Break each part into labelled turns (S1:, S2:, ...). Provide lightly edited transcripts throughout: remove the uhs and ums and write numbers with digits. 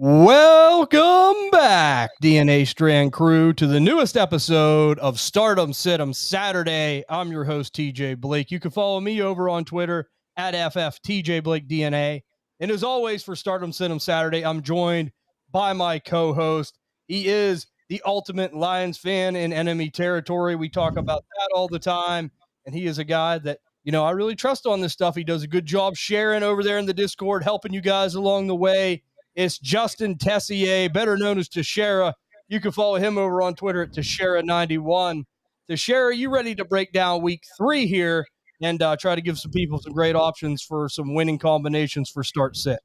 S1: Welcome back, DNA Strand crew, to the newest episode of Stardom Situm Saturday. I'm your host, TJ Blake. You can follow me over on Twitter at FFTJBlakeDNA. And as always, for Stardom Situm Saturday, I'm joined by my co-host. He is the ultimate Lions fan in enemy territory. We talk about that all the time. And he is a guy that, I really trust on this stuff. He does a good job sharing over there in the Discord, helping you guys along the way. It's Justin Tessier, better known as Teixeira. You can follow him over on Twitter at Teixeira91. Teixeira, you ready to break down week 3 here and try to give some people some great options for some winning combinations for start sit?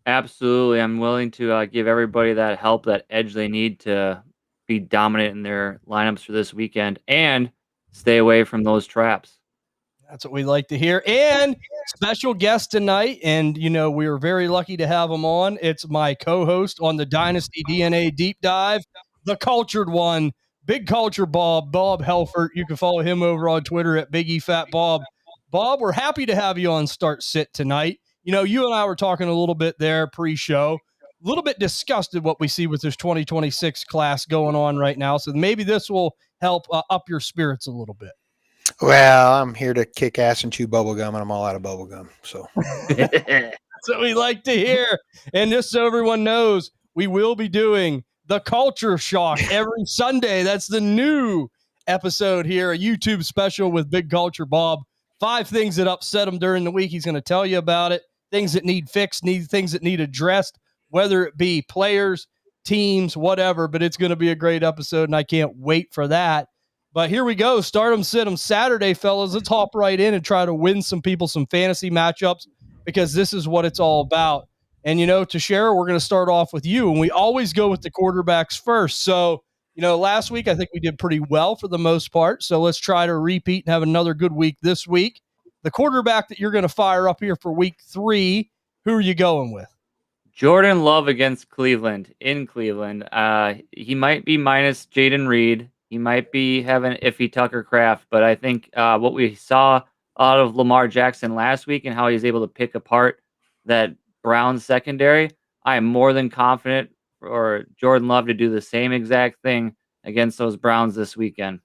S2: Absolutely. I'm willing to give everybody that help, that edge they need to be dominant in their lineups for this weekend and stay away from those traps.
S1: That's what we like to hear. And special guest tonight, and, we are very lucky to have him on. It's my co-host on the Dynasty DNA Deep Dive, the cultured one, Big Culture Bob Helfert. You can follow him over on Twitter at Big E Fat Bob. Bob, we're happy to have you on Start Sit tonight. You and I were talking a little bit there pre-show, a little bit disgusted what we see with this 2026 class going on right now. So maybe this will help up your spirits a little bit.
S3: Well, I'm here to kick ass and chew bubble gum, and I'm all out of bubble gum. So
S1: that's what we like to hear. And just so everyone knows, we will be doing the Culture Shock every Sunday. That's the new episode here, a YouTube special with Big Culture Bob. 5 things that upset him during the week. He's going to tell you about it. Things that need fixed, things that need addressed, whether it be players, teams, whatever. But it's going to be a great episode, and I can't wait for that. But here we go. Stardom Situm Saturday, fellas. Let's hop right in and try to win some people some fantasy matchups, because this is what it's all about. And, Teixeira, we're going to start off with you. And we always go with the quarterbacks first. So, last week I think we did pretty well for the most part. So let's try to repeat and have another good week this week. The quarterback that you're going to fire up here for week 3, who are you going with?
S2: Jordan Love against Cleveland, in Cleveland. He might be minus Jaden Reed. He might be having iffy Tucker Kraft, but I think what we saw out of Lamar Jackson last week and how he's able to pick apart that Browns secondary, I am more than confident for Jordan Love to do the same exact thing against those Browns this weekend.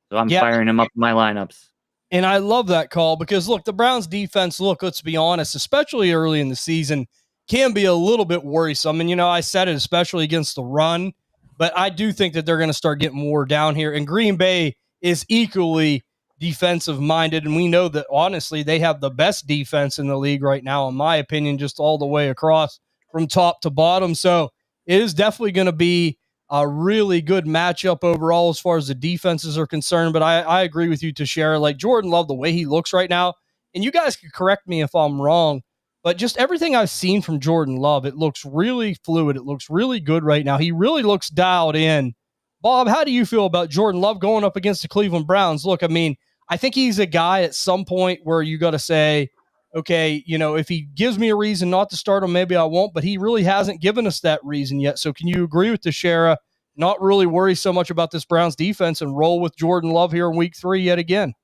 S2: So I'm firing him up in my lineups.
S1: And I love that call because, look, the Browns defense, let's be honest, especially early in the season, can be a little bit worrisome. And, I said it, especially against the run. But I do think that they're going to start getting more down here. And Green Bay is equally defensive-minded. And we know that, honestly, they have the best defense in the league right now, in my opinion, just all the way across from top to bottom. So it is definitely going to be a really good matchup overall as far as the defenses are concerned. But I agree with you, Teixeira. Like, Jordan Love, the way he looks right now, and you guys can correct me if I'm wrong, but just everything I've seen from Jordan Love, it looks really fluid. It looks really good right now. He really looks dialed in. Bob, how do you feel about Jordan Love going up against the Cleveland Browns? Look, I mean, I think he's a guy at some point where you got to say, okay, if he gives me a reason not to start him, maybe I won't, but he really hasn't given us that reason yet. So can you agree with Teixeira, not really worry so much about this Browns defense and roll with Jordan Love here in week 3 yet again?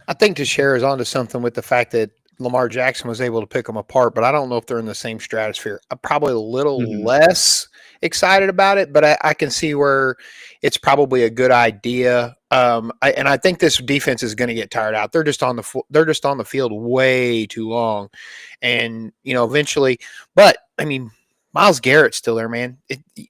S3: I think Teixeira is onto something with the fact that Lamar Jackson was able to pick them apart, but I don't know if they're in the same stratosphere. I'm probably a little less excited about it, but I can see where it's probably a good idea. I think this defense is going to get tired out. They're just on the field way too long, and eventually. But I mean, Myles Garrett's still there, man.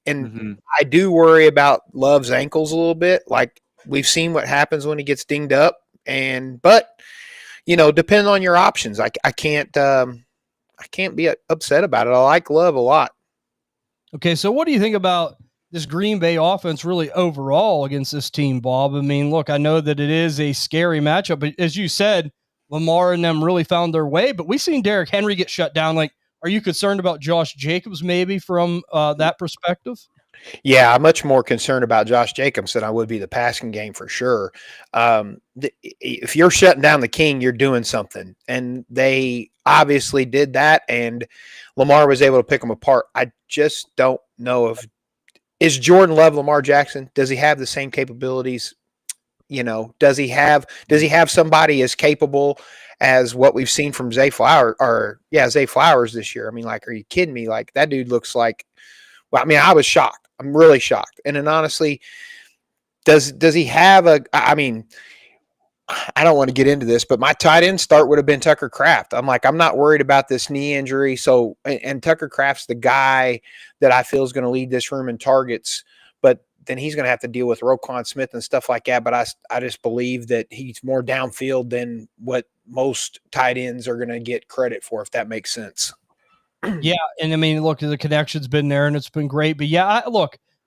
S3: I do worry about Love's ankles a little bit. Like, we've seen what happens when he gets dinged up, but. Depending on your options, I can't be upset about it. I like Love a lot.
S1: Okay, so what do you think about this Green Bay offense really overall against this team, Bob? I mean, look, I know that it is a scary matchup, but as you said, Lamar and them really found their way, but we've seen Derrick Henry get shut down. Like, are you concerned about Josh Jacobs maybe from that perspective?
S3: Yeah, I'm much more concerned about Josh Jacobs than I would be the passing game for sure. If you're shutting down the king, you're doing something. And they obviously did that, and Lamar was able to pick them apart. I just don't know if – is Jordan Love Lamar Jackson? Does he have the same capabilities? Does he have somebody as capable as what we've seen from Zay Flowers this year? I mean, like, are you kidding me? Like, that dude looks like, well, I mean, I was shocked. I'm really shocked. And then honestly, does he have I mean, I don't want to get into this, but my tight end start would have been Tucker Kraft. I'm like, I'm not worried about this knee injury. So, and Tucker Kraft's the guy that I feel is going to lead this room in targets, but then he's going to have to deal with Roquan Smith and stuff like that. But I just believe that he's more downfield than what most tight ends are going to get credit for, if that makes sense.
S1: Yeah. And I mean, look, the connection's been there and it's been great, but yeah,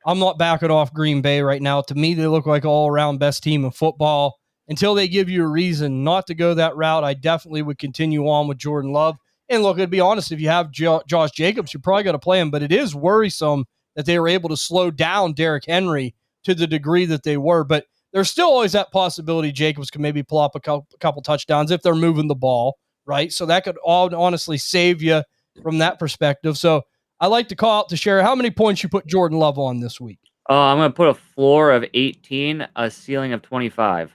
S1: I'm not backing off Green Bay right now. To me, they look like all around best team in football. Until they give you a reason not to go that route, I definitely would continue on with Jordan Love. And look, to be honest, if you have Josh Jacobs, you probably got to play him. But it is worrisome that they were able to slow down Derrick Henry to the degree that they were. But there's still always that possibility Jacobs can maybe pull up a couple touchdowns if they're moving the ball, right? So that could honestly save you from that perspective. So I like to call out to Sherry, how many points you put Jordan Love on this week?
S2: I'm going to put a floor of 18, a ceiling of 25.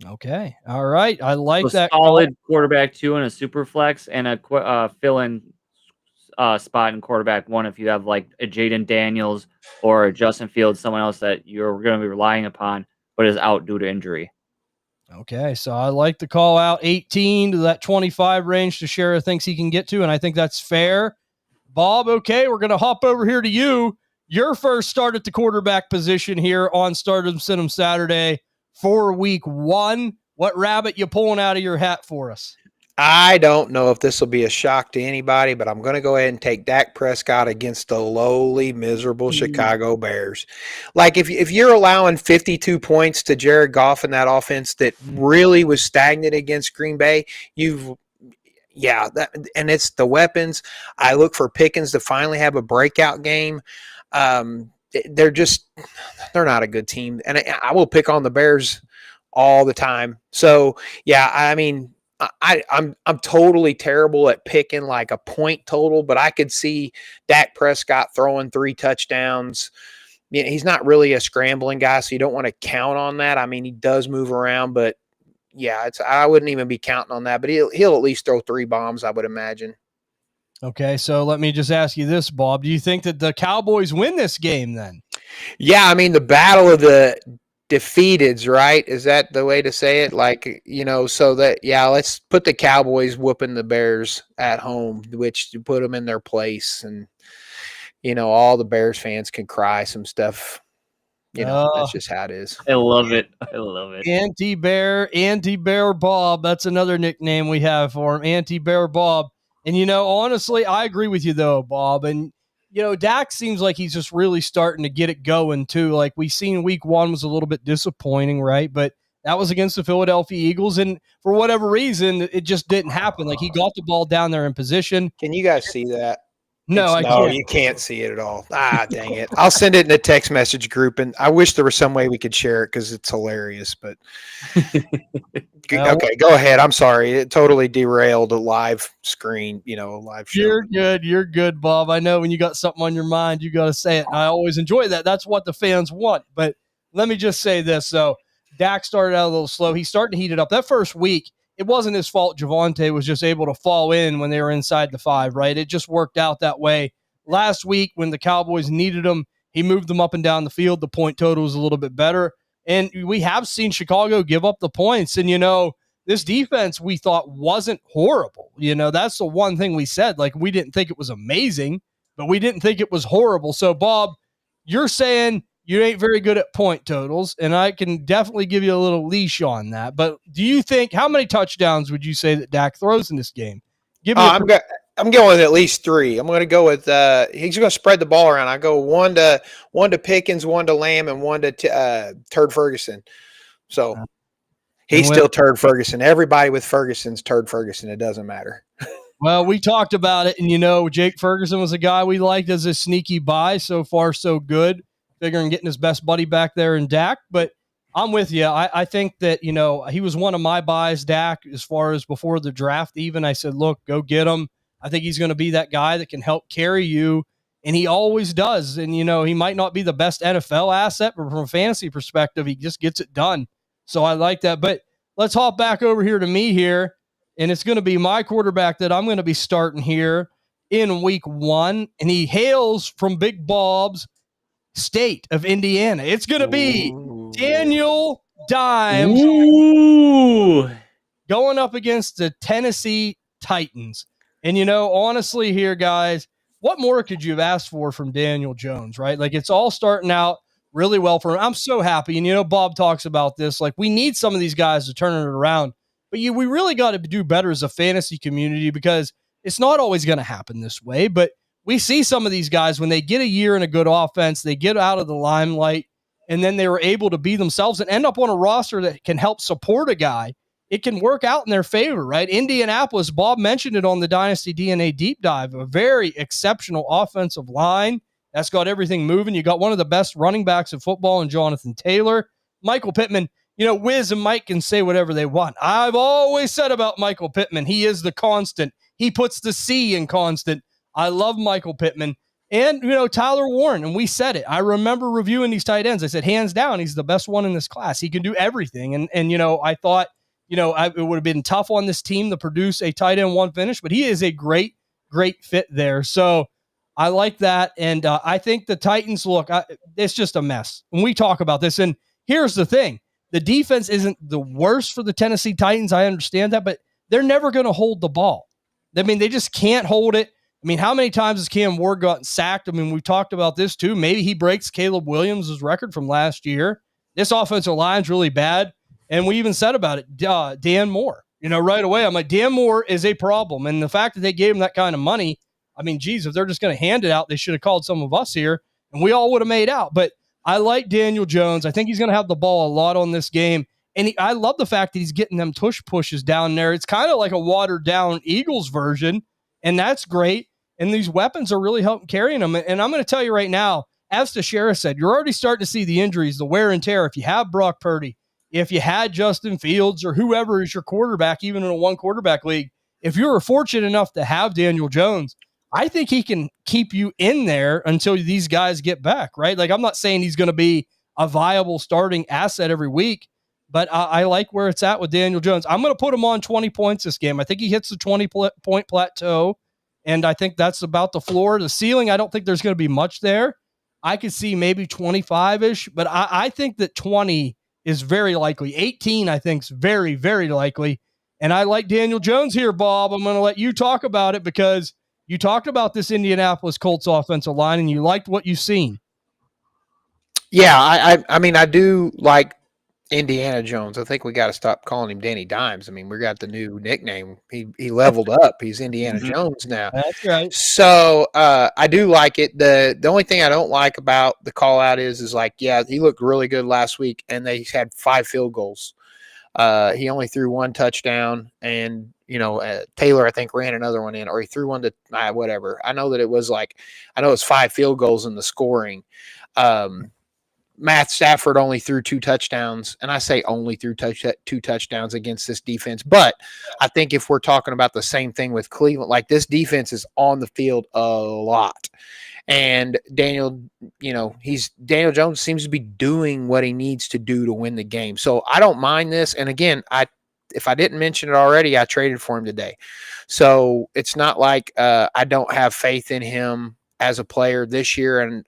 S1: Okay. All right. I like that.
S2: Solid quarterback 2 and a super flex, and a fill-in spot in quarterback 1 if you have like a Jaden Daniels or a Justin Fields, someone else that you're going to be relying upon but is out due to injury.
S1: Okay. So I like to call out 18 to that 25 range to Shara thinks he can get to, and I think that's fair. Bob, okay, we're going to hop over here to you. Your first start at the quarterback position here on Start 'em Sit 'em Saturday for week 1. What rabbit you pulling out of your hat for us?
S3: I don't know if this will be a shock to anybody, but I'm going to go ahead and take Dak Prescott against the lowly, miserable Chicago Bears. Like, if you're allowing 52 points to Jared Goff in that offense that really was stagnant against Green Bay, and it's the weapons. I look for Pickens to finally have a breakout game. They're not a good team, and I will pick on the Bears all the time. So yeah, I mean, I'm totally terrible at picking like a point total, but I could see Dak Prescott throwing 3 touchdowns. He's not really a scrambling guy, so you don't want to count on that. I mean, he does move around, but yeah, I wouldn't even be counting on that. But he'll at least throw 3 bombs, I would imagine.
S1: Okay, so let me just ask you this, Bob. Do you think that the Cowboys win this game then?
S3: Yeah, I mean, the battle of the defeateds, right? Is that the way to say it? Like, so that, yeah, let's put the Cowboys whooping the Bears at home, which you put them in their place. And, all the Bears fans can cry some stuff. That's just how it is.
S2: I love it. I love it.
S1: Anti-Bear Bob. That's another nickname we have for him, Anti-Bear Bob. And, honestly, I agree with you, though, Bob. And, Dak seems like he's just really starting to get it going, too. Like, we seen week 1 was a little bit disappointing, right? But that was against the Philadelphia Eagles. And for whatever reason, it just didn't happen. Like, he got the ball down there in position.
S3: Can you guys see that?
S1: No, I can't.
S3: You can't see it at all. Dang it. I'll send it in a text message group, and I wish there was some way we could share it because it's hilarious. But okay, go ahead. I'm sorry. It totally derailed a live screen, live show.
S1: You're good, Bob. I know when you got something on your mind, you got to say it. And I always enjoy that. That's what the fans want. But let me just say this. So Dak started out a little slow. He's starting to heat it up. That first week, it wasn't his fault. Javonte was just able to fall in when they were inside the 5, right? It just worked out that way. Last week, when the Cowboys needed him, he moved them up and down the field. The point total was a little bit better. And we have seen Chicago give up the points. And, this defense we thought wasn't horrible. That's the one thing we said. Like, we didn't think it was amazing, but we didn't think it was horrible. So, Bob, you're saying you ain't very good at point totals, and I can definitely give you a little leash on that. But do you think, how many touchdowns would you say that Dak throws in this game?
S3: I'm going with at least 3. I'm going to go with he's going to spread the ball around. I go 1 to Pickens, 1 to Lamb, and 1 to Turd Ferguson. So he's still Turd Ferguson. Everybody with Ferguson's Turd Ferguson. It doesn't matter.
S1: Well, we talked about it, and Jake Ferguson was a guy we liked as a sneaky buy. So far, so good. Figuring getting his best buddy back there in Dak, but I'm with you. I think that, he was one of my buys, Dak, as far as before the draft even. I said, look, go get him. I think he's going to be that guy that can help carry you, and he always does. And, he might not be the best NFL asset, but from a fantasy perspective, he just gets it done. So I like that. But let's hop back over here to me here, and it's going to be my quarterback that I'm going to be starting here in week 1, and he hails from Big Bob's state of Indiana. It's going to be Daniel Dimes going up against the Tennessee Titans. And, honestly here, guys, what more could you have asked for from Daniel Jones, right? Like, it's all starting out really well for him. I'm so happy. And, Bob talks about this. Like, we need some of these guys to turn it around. But we really got to do better as a fantasy community, because it's not always going to happen this way. But we see some of these guys, when they get a year in a good offense, they get out of the limelight, and then they were able to be themselves and end up on a roster that can help support a guy. It can work out in their favor, right? Indianapolis, Bob mentioned it on the Dynasty DNA Deep Dive, a very exceptional offensive line that's got everything moving. You got one of the best running backs in football in Jonathan Taylor. Michael Pittman, Wiz and Mike can say whatever they want. I've always said about Michael Pittman, he is the constant. He puts the C in constant. I love Michael Pittman. And, Tyler Warren, and we said it. I remember reviewing these tight ends. I said, hands down, he's the best one in this class. He can do everything. And I thought, it would have been tough on this team to produce a tight end 1 finish, but he is a great, great fit there. So I like that. And I think the Titans, look, it's just a mess when we talk about this. And here's the thing. The defense isn't the worst for the Tennessee Titans. I understand that, but they're never going to hold the ball. I mean, they just can't hold it. I mean, how many times has Cam Ward gotten sacked? I mean, we've talked about this too. Maybe he breaks Caleb Williams' record from last year. This offensive line's really bad. And we even said about it, Dan Moore. Right away, I'm like, Dan Moore is a problem. And the fact that they gave him that kind of money, I mean, geez, if they're just going to hand it out, they should have called some of us here, and we all would have made out. But I like Daniel Jones. I think he's going to have the ball a lot on this game. And I love the fact that he's getting them tush pushes down there. It's kind of like a watered-down Eagles version, and that's great. And these weapons are really helping carrying them. And I'm going to tell you right now, as Teixeira said, you're already starting to see the injuries, the wear and tear. If you have Brock Purdy, if you had Justin Fields, or whoever is your quarterback, even in a 1-quarterback league, if you're fortunate enough to have Daniel Jones, I think he can keep you in there until these guys get back, right? Like, I'm not saying he's going to be a viable starting asset every week, but I like where it's at with Daniel Jones. I'm going to put him on 20 points this game. I think he hits the 20-point plateau, and I think that's about the floor. The ceiling, I don't think there's going to be much there. I could see maybe 25-ish, but I think that 20 is very likely. 18, I think, is very, very likely. And I like Daniel Jones here, Bob. I'm going to let you talk about it, because you talked about this Indianapolis Colts offensive line, and you liked what you've seen.
S3: Yeah, I mean, I do like Indiana Jones. I think we got to stop calling him Danny Dimes. I mean, we got the new nickname. He leveled up. He's Indiana Jones now.
S1: That's right.
S3: So I do like it. The only thing I don't like about the call out is like, yeah, he looked really good last week, and they had 5 field goals. He only threw 1 touchdown, and Taylor, I think, ran another one in, or he threw one to whatever. I know it was 5 field goals in the scoring. Matt Stafford only threw 2 touchdowns, and I say only threw 2 touchdowns against this defense. But I think if we're talking about the same thing with Cleveland, like, this defense is on the field a lot. And Daniel Jones seems to be doing what he needs to do to win the game. So I don't mind this. And again, if I didn't mention it already, I traded for him today. So it's not like I don't have faith in him as a player this year. And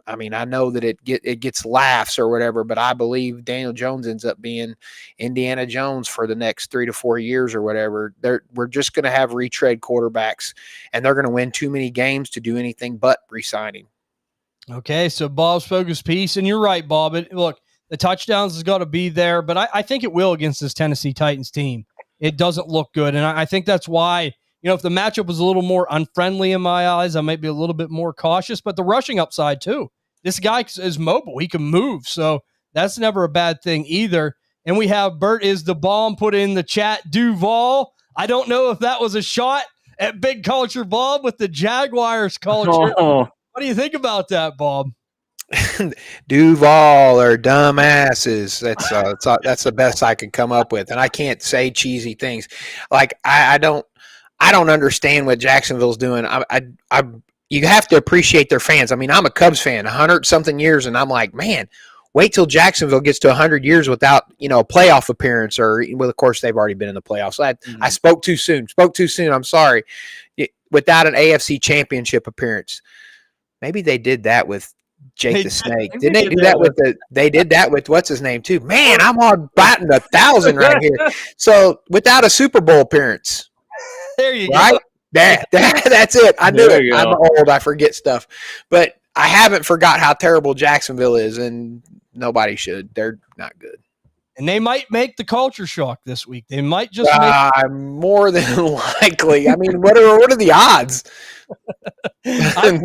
S3: I mean, I know that it gets laughs or whatever, but I believe Daniel Jones ends up being Indiana Jones for the next 3 to 4 years or whatever. We're just going to have retread quarterbacks, and they're going to win too many games to do anything but re-sign him.
S1: Okay, so Bob's focus piece, and you're right, Bob. Look, the touchdowns has got to be there, but I think it will against this Tennessee Titans team. It doesn't look good, and I think that's why, if the matchup was a little more unfriendly in my eyes, I might be a little bit more cautious, but the rushing upside too. This guy is mobile. He can move. So that's never a bad thing either. And we have Bert is the bomb put in the chat. Duval. I don't know if that was a shot at Big Culture Bob with the Jaguars culture. Oh. What do you think about that, Bob?
S3: Duval or dumbasses. That's the best I could come up with. And I can't say cheesy things. Like, I don't understand what Jacksonville's doing. You have to appreciate their fans. I mean, I'm a Cubs fan, 100-something years, and I'm like, man, Wait till Jacksonville gets to 100 years without, a playoff appearance, or, well, of course, they've already been in the playoffs. So I spoke too soon. I'm sorry. Without an AFC championship appearance. Maybe they did that with Jake the Snake. Didn't they do that with they did that with what's his name too? Man, I'm on batting 1,000 right here. So without a Super Bowl appearance.
S1: There you
S3: right?
S1: go.
S3: That's it. I knew it. I'm old. I forget stuff. But I haven't forgot how terrible Jacksonville is, and nobody should. They're not good.
S1: And they might make the culture shock this week. They might just
S3: more than likely. I mean, what are the odds?
S1: Pretty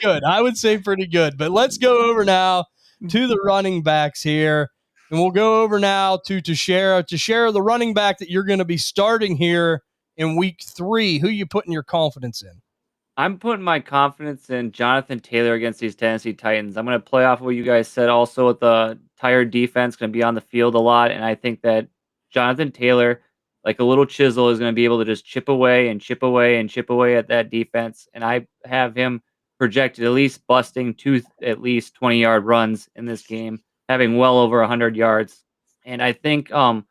S1: good. I would say pretty good. But let's go over now to the running backs here. And we'll go over now to Teixeira. Teixeira, the running back that you're going to be starting here in week 3. Who you putting your confidence in?
S2: I'm putting my confidence in Jonathan Taylor against these Tennessee Titans. I'm going to play off what you guys said also with the tired defense, going to be on the field a lot. And I think that Jonathan Taylor, like a little chisel, is going to be able to just chip away and chip away and chip away at that defense. And I have him projected at least busting at least 20-yard runs in this game, having well over 100 yards. And I think, to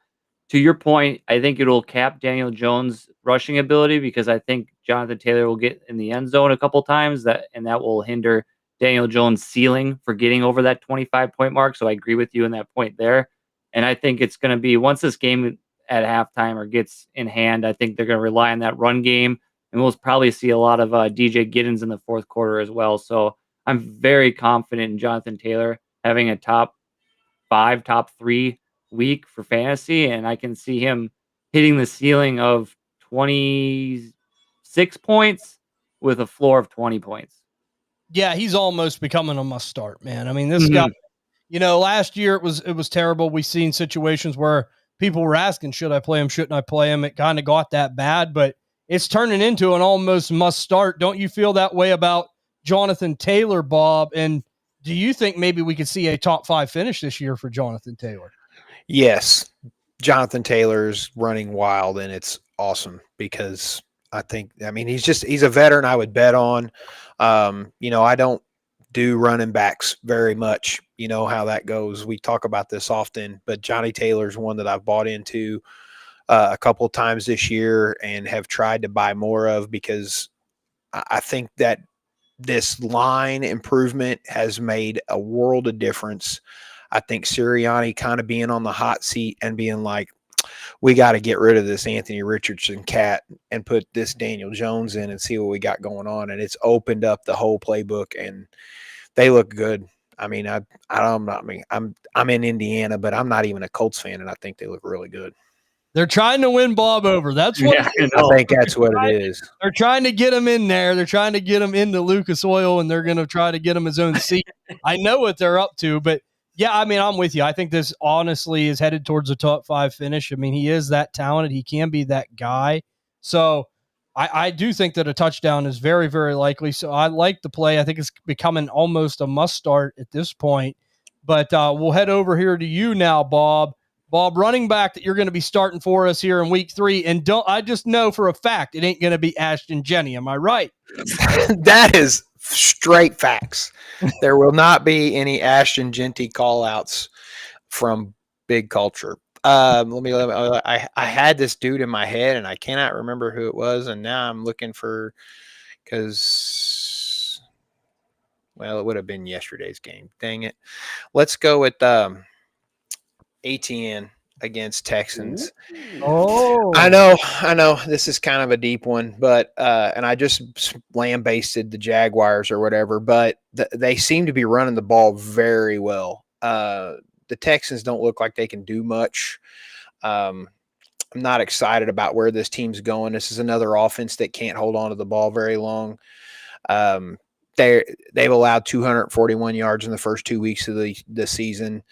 S2: your point, I think it'll cap Daniel Jones' rushing ability, because I think Jonathan Taylor will get in the end zone a couple times, and that will hinder Daniel Jones' ceiling for getting over that 25-point mark. So I agree with you in that point there. And I think it's going to be, once this game at halftime or gets in hand, I think they're going to rely on that run game, and we'll probably see a lot of DJ Giddens in the fourth quarter as well. So I'm very confident in Jonathan Taylor having a top 5, top 3 week for fantasy, and I can see him hitting the ceiling of 26 points with a floor of 20 points.
S1: Yeah, he's almost becoming a must start, man. I mean, this guy, last year it was terrible. We've seen situations where people were asking, should I play him? Shouldn't I play him? It kind of got that bad, but it's turning into an almost must start. Don't you feel that way about Jonathan Taylor, Bob? And do you think maybe we could see a top 5 finish this year for Jonathan Taylor?
S3: Yes. Jonathan Taylor's running wild, and it's awesome because he's a veteran I would bet on. I don't do running backs very much. You know how that goes. We talk about this often, but Johnny Taylor's one that I've bought into a couple of times this year and have tried to buy more of, because I think that this line improvement has made a world of difference. I think Sirianni kind of being on the hot seat and being like, we got to get rid of this Anthony Richardson cat and put this Daniel Jones in and see what we got going on. And it's opened up the whole playbook, and they look good. I mean, I'm in Indiana, but I'm not even a Colts fan, and I think they look really good.
S1: They're trying to win Bob over. That's what
S3: I think that's what it is.
S1: They're trying to get him in there. They're trying to get him into Lucas Oil, and they're going to try to get him his own seat. I know what they're up to, but yeah, I mean, I'm with you. I think this honestly is headed towards a top 5 finish. I mean, he is that talented. He can be that guy. So I do think that a touchdown is very, very likely. So I like the play. I think it's becoming almost a must start at this point. But we'll head over here to you now, Bob. Bob, running back that you're going to be starting for us here in week 3. And I just know for a fact it ain't going to be Ashton Jenney. Am I right?
S3: That is straight facts. There will not be any Ashton Jenney call-outs from Big Culture. I had this dude in my head, and I cannot remember who it was, and now I'm looking for, because, well, it would have been yesterday's game. Dang it. Let's go with ATN against Texans.
S1: Oh,
S3: I know this is kind of a deep one, but and I just lambasted the Jaguars or whatever, but they seem to be running the ball very well. The Texans don't look like they can do much. I'm not excited about where this team's going. This is another offense that can't hold on to the ball very long. They've allowed 241 yards in the first 2 weeks of the season.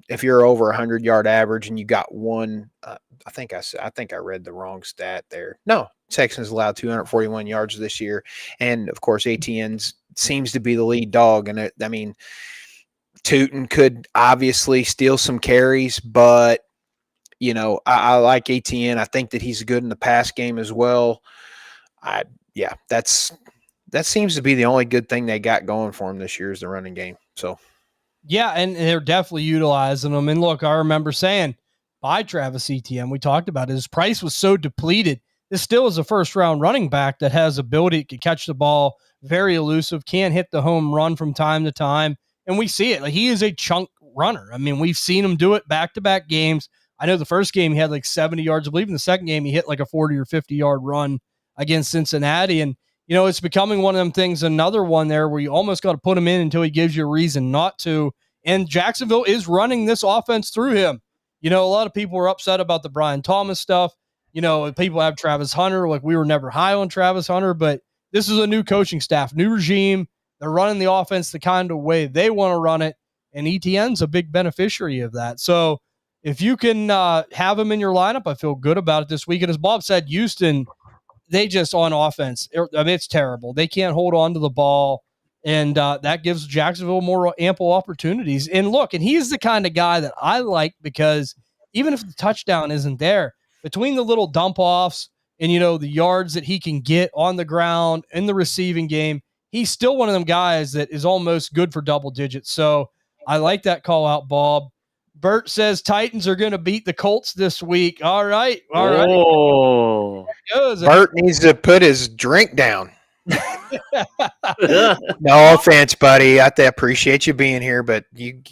S3: If you're over 100-yard average and you got one, I think I read the wrong stat there. No, Texans allowed 241 yards this year, and of course ATN seems to be the lead dog. And Tootin could obviously steal some carries, but I like ATN. I think that he's good in the pass game as well. That seems to be the only good thing they got going for him this year is the running game. So.
S1: Yeah, and they're definitely utilizing them. And look, I remember saying, buy Travis Etienne. We talked about it. His price was so depleted. This still is a first-round running back that has ability to catch the ball, very elusive, can hit the home run from time to time. And we see it. Like, he is a chunk runner. I mean, we've seen him do it back-to-back games. I know the first game he had like 70 yards. I believe in the second game he hit like a 40 or 50-yard run against Cincinnati. And, it's becoming one of them things, another one there where you almost got to put him in until he gives you a reason not to. And Jacksonville is running this offense through him. A lot of people were upset about the Brian Thomas stuff. People have Travis Hunter. Like, we were never high on Travis Hunter, but this is a new coaching staff, new regime. They're running the offense the kind of way they want to run it, and ETN's a big beneficiary of that. So if you can have him in your lineup, I feel good about it this week. And as Bob said, Houston, they just on offense, it's terrible. They can't hold on to the ball, and that gives Jacksonville more ample opportunities. And look, and he's the kind of guy that I like because even if the touchdown isn't there, between the little dump offs and, the yards that he can get on the ground in the receiving game, he's still one of them guys that is almost good for double digits. So I like that call out, Bob. Bert says Titans are going to beat the Colts this week. All right.
S2: Oh.
S3: Bert needs to put his drink down. No offense, buddy. I appreciate you being here, but you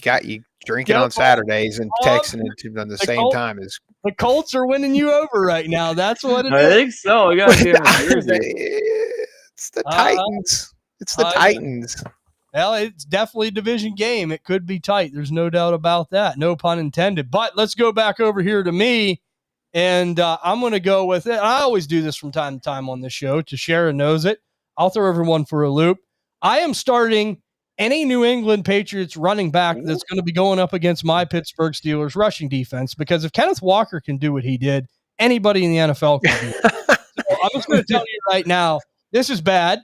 S3: drinking on Saturdays and texting it at the same time is.
S1: The Colts are winning you over right now. That's what it is.
S2: I think so. We got
S3: It's the Titans. It's the Titans.
S1: Well, it's definitely a division game. It could be tight. There's no doubt about that. No pun intended. But let's go back over here to me, and I'm going to go with it. I always do this from time to time on this show. Teixeira knows it. I'll throw everyone for a loop. I am starting any New England Patriots running back that's going to be going up against my Pittsburgh Steelers rushing defense, because if Kenneth Walker can do what he did, anybody in the NFL can do it. So I'm just going to tell you right now, this is bad.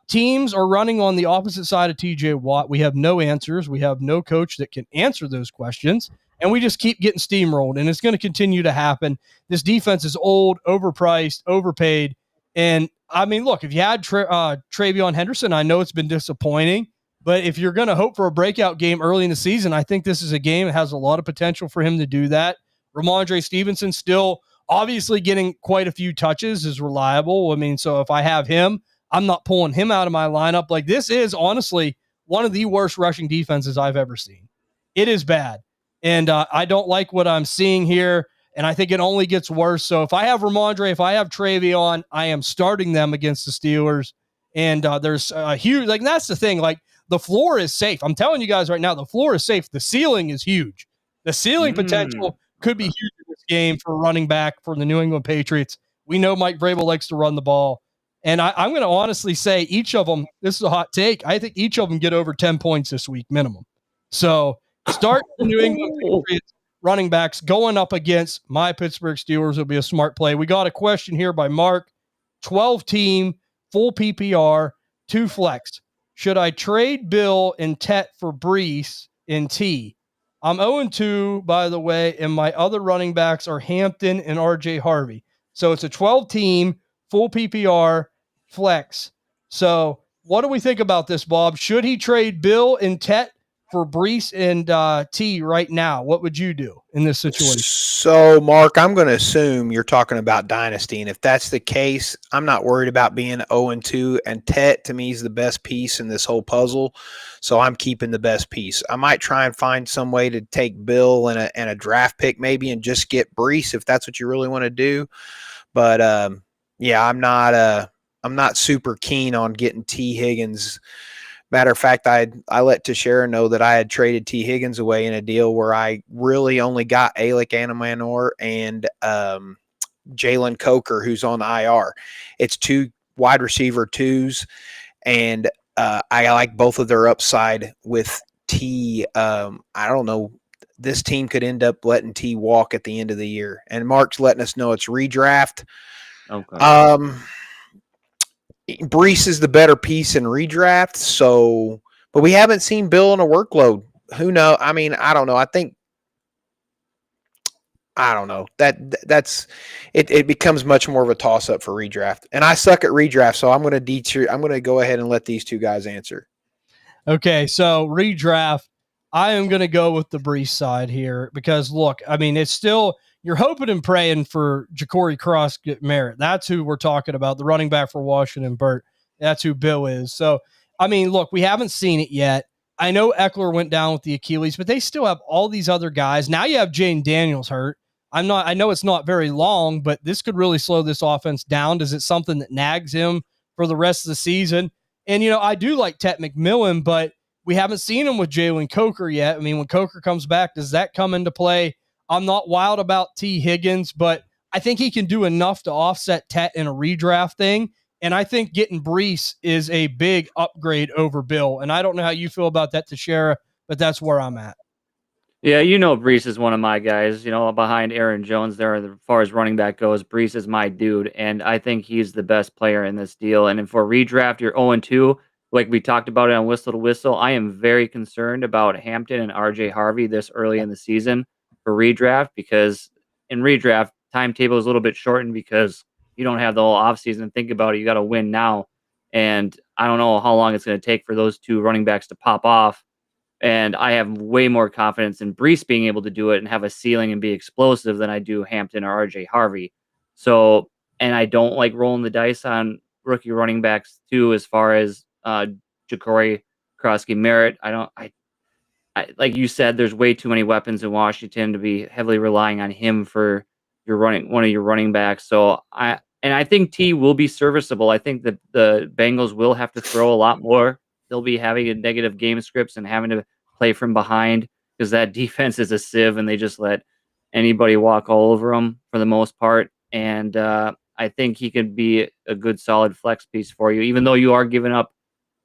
S1: Teams are running on the opposite side of TJ Watt. We have no answers. We have no coach that can answer those questions. And we just keep getting steamrolled. And it's going to continue to happen. This defense is old, overpriced, overpaid. And I mean, look, if you had Travion Henderson, I know it's been disappointing. But if you're going to hope for a breakout game early in the season, I think this is a game that has a lot of potential for him to do that. Ramondre Stevenson still obviously getting quite a few touches, is reliable. I mean, so if I have him, I'm not pulling him out of my lineup. Like, this is honestly one of the worst rushing defenses I've ever seen. It is bad. And I don't like what I'm seeing here. And I think it only gets worse. So if I have Ramondre, if I have Travion, I am starting them against the Steelers. And there's a huge, like, that's the thing. Like, the floor is safe. I'm telling you guys right now, the floor is safe. The ceiling is huge. The ceiling potential could be huge in this game for running back for the New England Patriots. We know Mike Vrabel likes to run the ball. And I'm going to honestly say each of them, this is a hot take, I think each of them get over 10 points this week minimum. So start the New England Patriots running backs going up against my Pittsburgh Steelers will be a smart play. We got a question here by Mark. 12-team, full PPR, 2 flex. Should I trade Bill and Tet for Brees in T? I'm 0-2, by the way, and my other running backs are Hampton and RJ Harvey. So it's a 12-team, full PPR, flex. So what do we think about this, Bob? Should he trade Bill and Tet for Brees and T right now? What would you do in this situation?
S3: So, Mark, I'm going to assume you're talking about Dynasty, and if that's the case, I'm not worried about being 0-2, and Tet, to me, is the best piece in this whole puzzle, so I'm keeping the best piece. I might try and find some way to take Bill and a draft pick maybe and just get Brees if that's what you really want to do, but yeah, I'm not super keen on getting T. Higgins. Matter of fact, I let Teixeira know that I had traded T. Higgins away in a deal where I really only got Alec Anamanor and Jalen Coker, who's on the IR. It's 2 wide receiver 2s, and I like both of their upside with T. I don't know. This team could end up letting T walk at the end of the year. And Mark's letting us know it's redraft. Okay. Brees is the better piece in redraft, so but we haven't seen Bill in a workload. Who knows? I mean, I don't know. I don't know. That's it becomes much more of a toss up for redraft. And I suck at redraft, so I'm going to go ahead and let these two guys answer.
S1: Okay, so redraft, I am going to go with the Brees side here because, look, I mean, it's still you're hoping and praying for Ja'Cory Cross-Merritt. That's who we're talking about, the running back for Washington, Burt. That's who Bill is. So, I mean, look, we haven't seen it yet. I know Eckler went down with the Achilles, but they still have all these other guys. Now you have Jane Daniels hurt. I know it's not very long, but this could really slow this offense down. Is it something that nags him for the rest of the season? And, I do like Tet McMillan, but we haven't seen him with Jalen Coker yet. I mean, when Coker comes back, does that come into play? I'm not wild about T. Higgins, but I think he can do enough to offset Tet in a redraft thing. And I think getting Brees is a big upgrade over Bill. And I don't know how you feel about that, Teixeira, but that's where I'm at.
S2: Yeah, Brees is one of my guys, behind Aaron Jones there as far as running back goes. Brees is my dude, and I think he's the best player in this deal. And if for redraft, you're 0-2, like we talked about it on Whistle to Whistle, I am very concerned about Hampton and RJ Harvey this early in the season for redraft because in redraft, timetable is a little bit shortened because you don't have the whole offseason. Think about it, you got to win now. And I don't know how long it's going to take for those two running backs to pop off. And I have way more confidence in Brees being able to do it and have a ceiling and be explosive than I do Hampton or RJ Harvey. So, and I don't like rolling the dice on rookie running backs too, as far as Ja'Cory Cross-Merritt. I like you said, there's way too many weapons in Washington to be heavily relying on him for one of your running backs. So I think T will be serviceable. I think that the Bengals will have to throw a lot more. They'll be having a negative game scripts and having to play from behind because that defense is a sieve and they just let anybody walk all over them for the most part. And I think he could be a good solid flex piece for you, even though you are giving up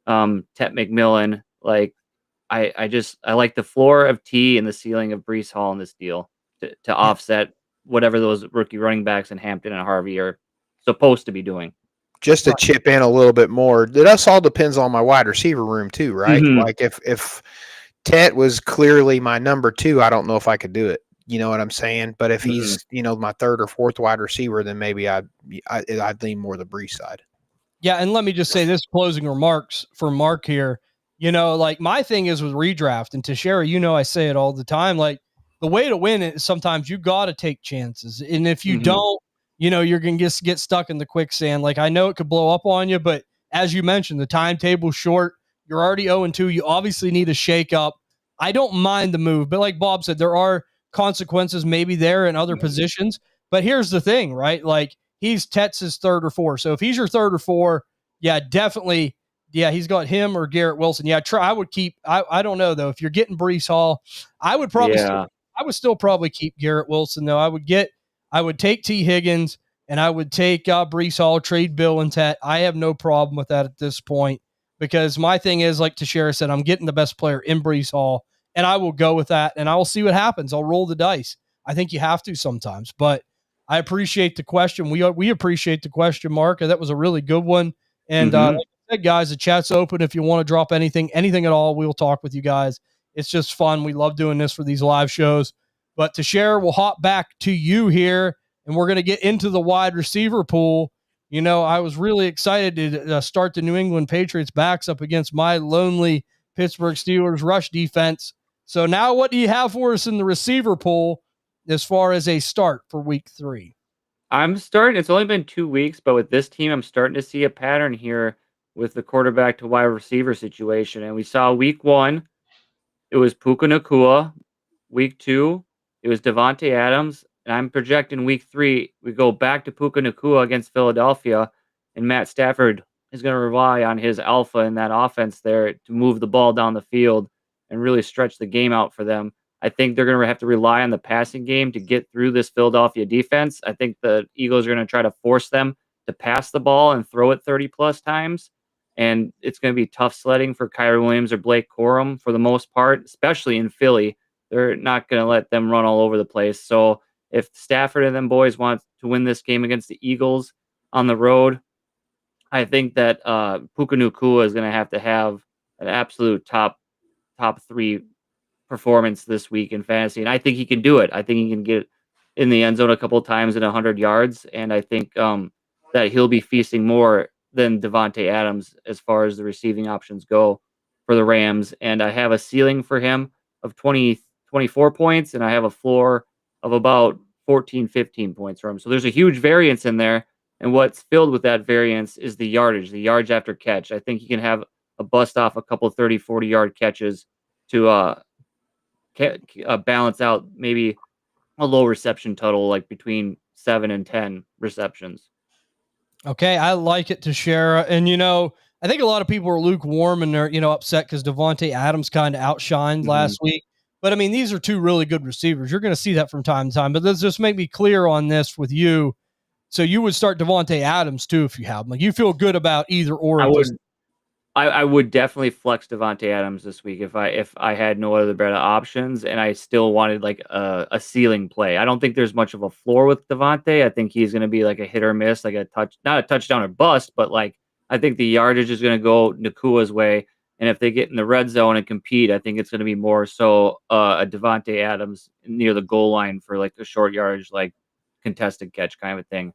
S2: Tet McMillan. Like I like the floor of T and the ceiling of Brees Hall in this deal to offset whatever those rookie running backs in Hampton and Harvey are supposed to be doing.
S3: Just to chip in a little bit more, that all depends on my wide receiver room too, right?
S2: Mhm.
S3: Like if Tet was clearly my number 2, I don't know if I could do it. You know what I'm saying? But if he's my third or fourth wide receiver, then maybe I'd lean more the Brees side.
S1: Yeah, and let me just say this closing remarks for Mark here. Like my thing is with redraft, and Teixeira, I say it all the time. Like the way to win it is sometimes you got to take chances, and if you don't, you're gonna just get stuck in the quicksand. Like I know it could blow up on you, but as you mentioned, the timetable's short. You're already 0-2. You obviously need a shake up. I don't mind the move, but like Bob said, there are consequences maybe there in other positions. But here's the thing, right? Like he's Tet's third or four. So if he's your third or four, yeah, definitely. Yeah, he's got him or Garrett Wilson. Yeah, I would keep. I don't know though. If you're getting Brees Hall, I would probably. I would still probably keep Garrett Wilson though. I would take T. Higgins and I would take Brees Hall, trade Bill and Tet. I have no problem with that at this point because my thing is, like Teixeira said, I'm getting the best player in Brees Hall, and I will go with that, and I will see what happens. I'll roll the dice. I think you have to sometimes, but I appreciate the question. We appreciate the question, Mark. That was a really good one. And like I said, guys, the chat's open. If you want to drop anything at all, we'll talk with you guys. It's just fun. We love doing this for these live shows. But Teixeira, we'll hop back to you here, and we're going to get into the wide receiver pool. I was really excited to start the New England Patriots backs up against my lonely Pittsburgh Steelers rush defense. So now what do you have for us in the receiver pool as far as a start for week 3?
S2: It's only been 2 weeks, but with this team, I'm starting to see a pattern here with the quarterback to wide receiver situation. And we saw week 1, it was Puka Nacua. Week 2, it was Devontae Adams. And I'm projecting week 3, we go back to Puka Nacua against Philadelphia. And Matt Stafford is going to rely on his alpha in that offense there to move the ball down the field and really stretch the game out for them. I think they're going to have to rely on the passing game to get through this Philadelphia defense. I think the Eagles are going to try to force them to pass the ball and throw it 30-plus times. And it's going to be tough sledding for Kyrie Williams or Blake Corum for the most part, especially in Philly. They're not going to let them run all over the place. So if Stafford and them boys want to win this game against the Eagles on the road, I think that Puka Nacua is going to have an absolute top 3 performance this week in fantasy, and I think he can do it. I think he can get in the end zone a couple of times at 100 yards, and I think that he'll be feasting more than Devontae Adams as far as the receiving options go for the Rams, and I have a ceiling for him of 20, 24 points, and I have a floor of about 14, 15 points from him. So there's a huge variance in there. And what's filled with that variance is the yardage, the yards after catch. I think he can have a bust off a couple 30, 40-yard catches to balance out maybe a low reception total, like between 7 and 10 receptions.
S1: Okay, I like it, Teixeira. And, I think a lot of people are lukewarm and they're, upset because Devontae Adams kind of outshined last week. But, I mean, these are two really good receivers. You're going to see that from time to time. But let's just make me clear on this with you. So you would start Devontae Adams, too, if you have him. Like, you feel good about either or.
S2: I would definitely flex Devontae Adams this week if I had no other better options and I still wanted like a ceiling play. I don't think there's much of a floor with Devontae. I think he's going to be like a hit or miss, like not a touchdown or bust, but like I think the yardage is going to go Nakua's way. And if they get in the red zone and compete, I think it's going to be more so a Devontae Adams near the goal line for like a short yardage, like contested catch kind of a thing.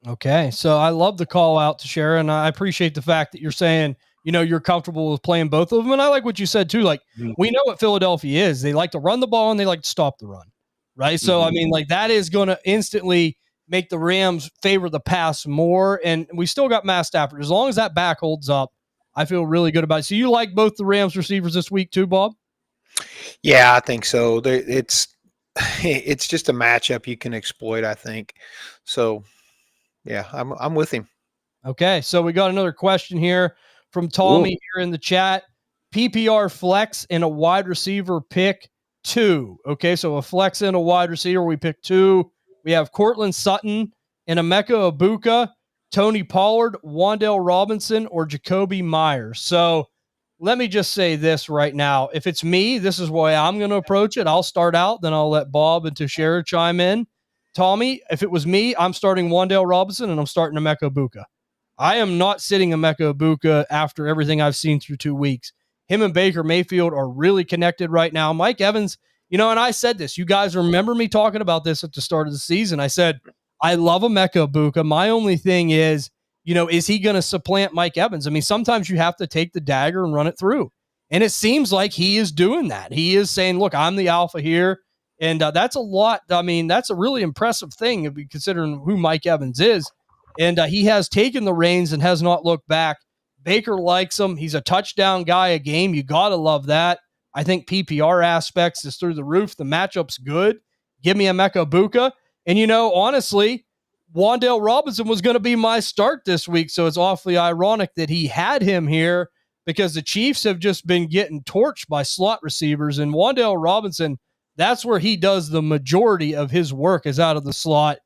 S1: Okay, so I love the call out to Sharon. And I appreciate the fact that you're saying, you're comfortable with playing both of them. And I like what you said too. Like, we know what Philadelphia is. They like to run the ball and they like to stop the run, right? So, I mean, like that is going to instantly make the Rams favor the pass more. And we still got Matt Stafford. As long as that back holds up, I feel really good about it. So you like both the Rams receivers this week too, Bob?
S3: Yeah, I think so. It's just a matchup you can exploit, I think. So, yeah, I'm with him.
S1: Okay, so we got another question here from Tommy here in the chat. PPR flex and a wide receiver pick 2. Okay, so a flex and a wide receiver, we pick 2. We have Cortland Sutton and Emeka Egbuka, Tony Pollard, Wan'Dale Robinson, or Jacoby Myers. So let me just say this right now. If it's me, this is the way I'm going to approach it. I'll start out, then I'll let Bob and Teixeira chime in. Tommy, if it was me, I'm starting Wan'Dale Robinson and I'm starting Emeka Egbuka. I am not sitting Emeka Egbuka after everything I've seen through 2 weeks. Him and Baker Mayfield are really connected right now. Mike Evans, and I said this. You guys remember me talking about this at the start of the season. I said, I love Emeka Egbuka. My only thing is, is he going to supplant Mike Evans? I mean, sometimes you have to take the dagger and run it through. And it seems like he is doing that. He is saying, look, I'm the alpha here. And that's a lot. I mean, that's a really impressive thing considering who Mike Evans is. And he has taken the reins and has not looked back. Baker likes him. He's a touchdown guy a game. You got to love that. I think PPR aspects is through the roof. The matchup's good. Give me Emeka Egbuka. And, honestly, Wan'Dale Robinson was going to be my start this week. So it's awfully ironic that he had him here because the Chiefs have just been getting torched by slot receivers. And Wan'Dale Robinson, that's where he does the majority of his work is out of the slot.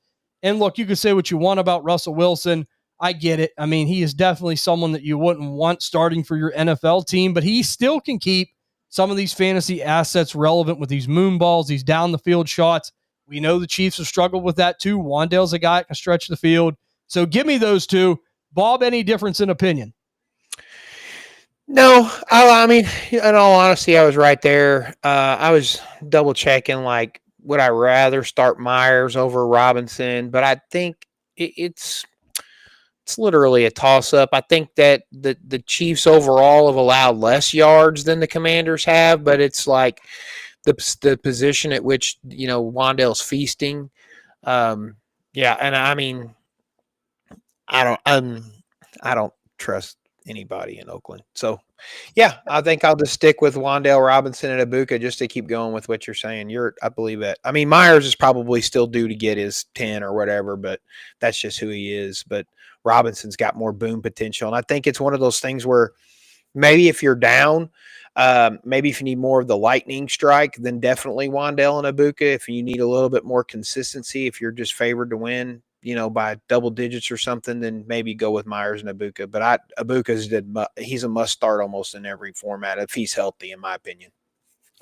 S1: And look, you could say what you want about Russell Wilson. I get it. I mean, he is definitely someone that you wouldn't want starting for your NFL team, but he still can keep some of these fantasy assets relevant with these moon balls, these down the field shots. We know the Chiefs have struggled with that too. Wan'Dale's a guy that can stretch the field. So give me those two. Bob, any difference in opinion?
S3: No, I mean, in all honesty, I was right there. I was double checking, like, would I rather start Myers over Robinson? But I think it's literally a toss-up. I think that the Chiefs overall have allowed less yards than the Commanders have, but it's like the position at which, Wan'Dale's feasting. Yeah, and I mean, I don't trust anybody in Oakland. So, yeah, I think I'll just stick with Wan'Dale Robinson and Egbuka just to keep going with what you're saying. I believe that. I mean, Myers is probably still due to get his 10 or whatever, but that's just who he is. But Robinson's got more boom potential. And I think it's one of those things where maybe if you're down, maybe if you need more of the lightning strike, then definitely Wan'Dale and Egbuka. If you need a little bit more consistency, if you're just favored to win, by double digits or something, then maybe go with Myers and Egbuka. But he's a must start almost in every format if he's healthy, in my opinion.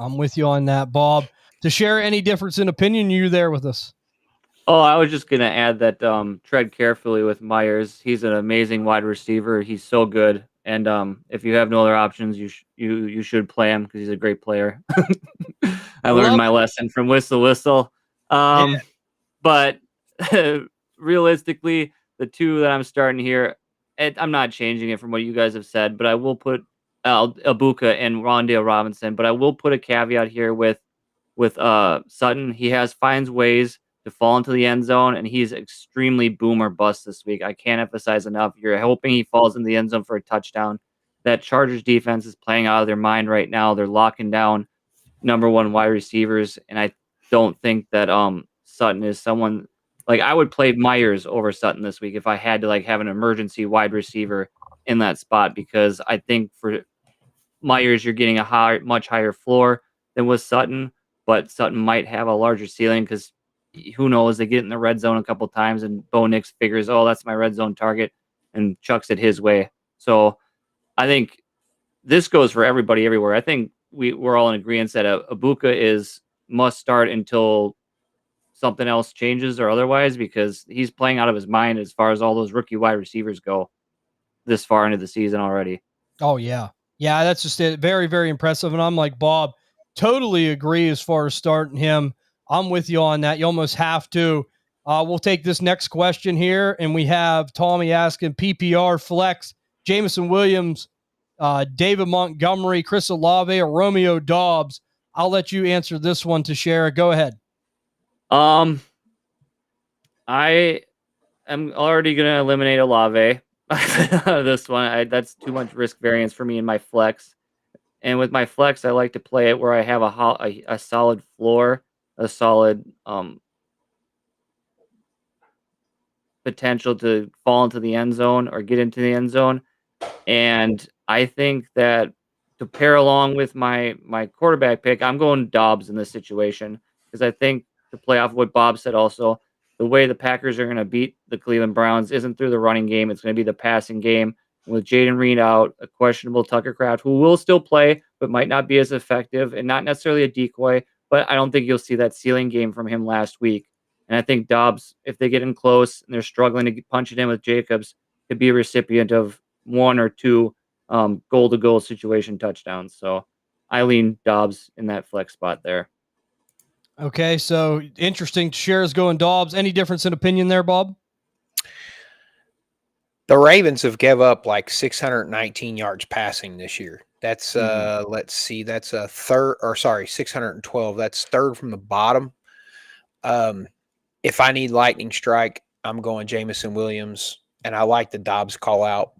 S1: I'm with you on that, Bob. To share any difference in opinion, you there with us?
S2: Oh, I was just going to add that tread carefully with Myers. He's an amazing wide receiver. He's so good. And if you have no other options, you should play him because he's a great player. I learned my lesson from Whistle. But realistically, the two that I'm starting here, I'm not changing it from what you guys have said, but I will put Ibuka and Rondale Robinson. But I will put a caveat here with Sutton. He finds ways to fall into the end zone, and he's extremely boom or bust this week. I can't emphasize enough. You're hoping he falls in the end zone for a touchdown. That Chargers defense is playing out of their mind right now. They're locking down number one wide receivers, and I don't think that Sutton is someone like I would play Myers over Sutton this week if I had to have an emergency wide receiver in that spot, because I think for Myers you're getting a much higher floor than with Sutton, but Sutton might have a larger ceiling because who knows, they get in the red zone a couple times and Bo Nix figures, oh, that's my red zone target, and chucks it his way. So I think this goes for everybody everywhere. I think we're all in agreement that Ibuka is must start until something else changes or otherwise, because he's playing out of his mind as far as all those rookie wide receivers go this far into the season already.
S1: Oh, yeah. Yeah, that's just it. Very, very impressive. And I'm like, Bob, totally agree as far as starting him. I'm with you on that. You almost have to. We'll take this next question here, and we have Tommy asking PPR flex, Jameson Williams, David Montgomery, Chris Olave, or Romeo Doubs. I'll let you answer this one, Teixeira. Go ahead.
S2: I am already going to eliminate Olave. This one, that's too much risk variance for me in my flex. And with my flex, I like to play it where I have a solid floor, a solid potential to fall into the end zone or get into the end zone. And I think that to pair along with my quarterback pick, I'm going Dobbs in this situation, because I think to play off what Bob said also, the way the Packers are going to beat the Cleveland Browns isn't through the running game. It's going to be the passing game. With Jaden Reed out, a questionable Tucker Kraft, who will still play, but might not be as effective and not necessarily a decoy, but I don't think you'll see that ceiling game from him last week. And I think Dobbs, if they get in close and they're struggling to punch it in with Jacobs, could be a recipient of one or two goal-to-goal situation touchdowns. So I lean Dobbs in that flex spot there.
S1: Okay, so interesting. Teixeira's going Dobbs. Any difference in opinion there, Bob?
S3: The Ravens have gave up like 619 yards passing this year. That's let's see, that's a third, or sorry, 612. That's third from the bottom. If I need lightning strike, I'm going Jameson Williams, and I like the Dobbs call out,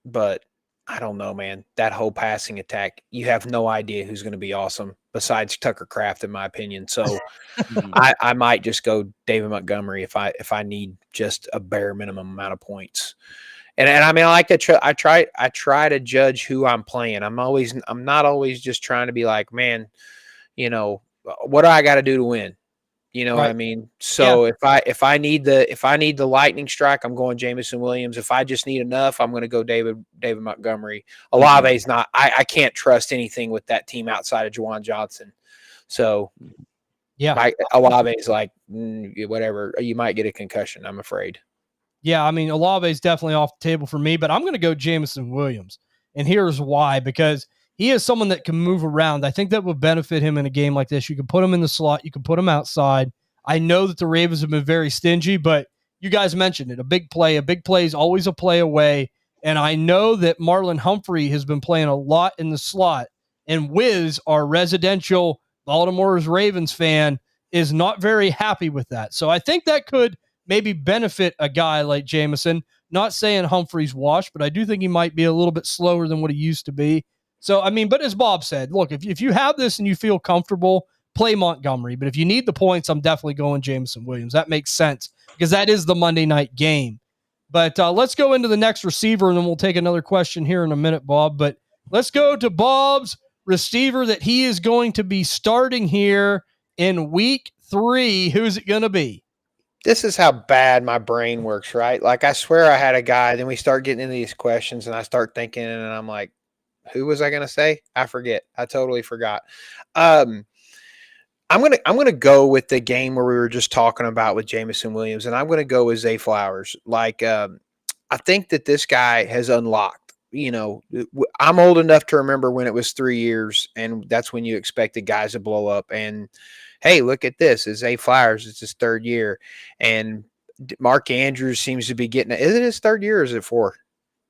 S3: but I don't know, man. That whole passing attack, you have no idea who's going to be awesome besides Tucker Kraft, in my opinion. So I might just go David Montgomery if I need just a bare minimum amount of points. And I mean, I like to I try to judge who I'm playing. I'm not always just trying to be like, man, what do I got to do to win? You know what I mean? So if I need the lightning strike, I'm going Jameson Williams. If I just need enough, I'm going to go David Montgomery. Olave's not. I can't trust anything with that team outside of Juwan Johnson. So Olave's like whatever. You might get a concussion, I'm afraid.
S1: Yeah, I mean, Olave's definitely off the table for me, but I'm going to go Jameson Williams. And here's why, because he is someone that can move around. I think that would benefit him in a game like this. You can put him in the slot. You can put him outside. I know that the Ravens have been very stingy, but you guys mentioned it. A big play is always a play away. And I know that Marlon Humphrey has been playing a lot in the slot. And Wiz, our residential Baltimore's Ravens fan, is not very happy with that. So I think that could maybe benefit a guy like Jameson. Not saying Humphrey's washed, but I do think he might be a little bit slower than what he used to be. So, I mean, but as Bob said, look, if you have this and you feel comfortable, play Montgomery. But if you need the points, I'm definitely going Jameson Williams. That makes sense because that is the Monday night game. But let's go into the next receiver, and then we'll take another question here in a minute, Bob. But let's go to Bob's receiver that he is going to be starting here in week 3. Who's it going to be?
S3: This is how bad my brain works, right? Like, I swear I had a guy, then we start getting into these questions, and I start thinking, and I'm like, who was I going to say? I forget. I totally forgot. I'm gonna go with the game where we were just talking about with Jameson Williams, and I'm gonna go with Zay Flowers. Like, I think that this guy has unlocked. I'm old enough to remember when it was 3 years, and that's when you expected guys to blow up. And hey, look at this. It's Zay Flowers. It's his 3rd year, and Mark Andrews seems to be getting it. Is it his 3rd year or is it 4?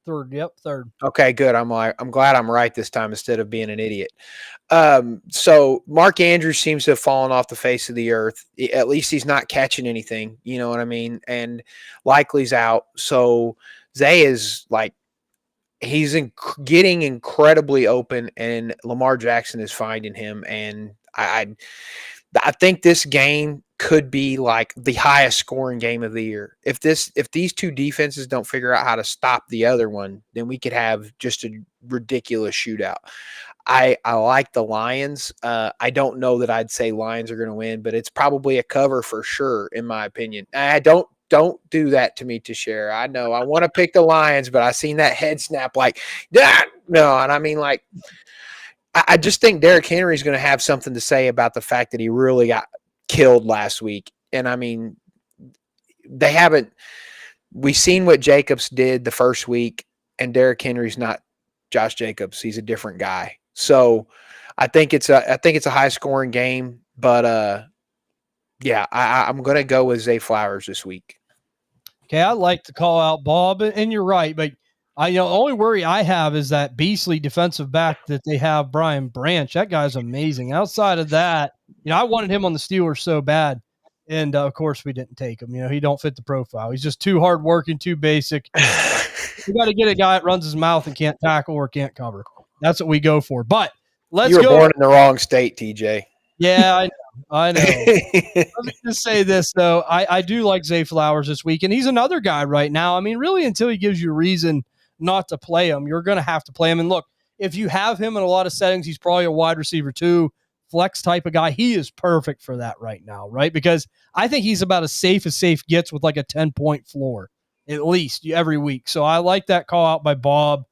S1: Third.
S3: Okay, good. I'm glad I'm right this time instead of being an idiot. So Mark Andrews seems to have fallen off the face of the earth. At least he's not catching anything. You know what I mean? And Likely's out. So Zay is like, he's getting incredibly open, and Lamar Jackson is finding him. And I think this game could be like the highest scoring game of the year. If these two defenses don't figure out how to stop the other one, then we could have just a ridiculous shootout. I like the Lions. I don't know that I'd say Lions are going to win, but it's probably a cover for sure, in my opinion. I don't do that to me, Teixeira. I know I want to pick the Lions, but I seen that head snap like, no. And I mean, like, I just think Derrick Henry is going to have something to say about the fact that he really got killed last week. And I mean, we've seen what Jacobs did the first week, and Derrick Henry's not Josh Jacobs. He's a different guy. So I think it's a high scoring game, but yeah, I'm going to go with Zay Flowers this week.
S1: Okay. I like to call out Bob, and you're right, but the only worry I have is that beastly defensive back that they have, Brian Branch. That guy's amazing. Outside of that, I wanted him on the Steelers so bad, and of course we didn't take him. He don't fit the profile. He's just too hardworking, too basic. You got to get a guy that runs his mouth and can't tackle or can't cover. That's what we go for. But let's go.
S3: You were born in the wrong state, TJ.
S1: Yeah, I know. Let me just say this, though. I do like Zay Flowers this week, and he's another guy right now. I mean, really, until he gives you a reason not to play him, you're going to have to play him. And look, if you have him in a lot of settings, he's probably a wide receiver too, flex type of guy. He is perfect for that right now, right? Because I think he's about as safe gets with like a 10-point floor, at least every week. So I like that call out by Bob.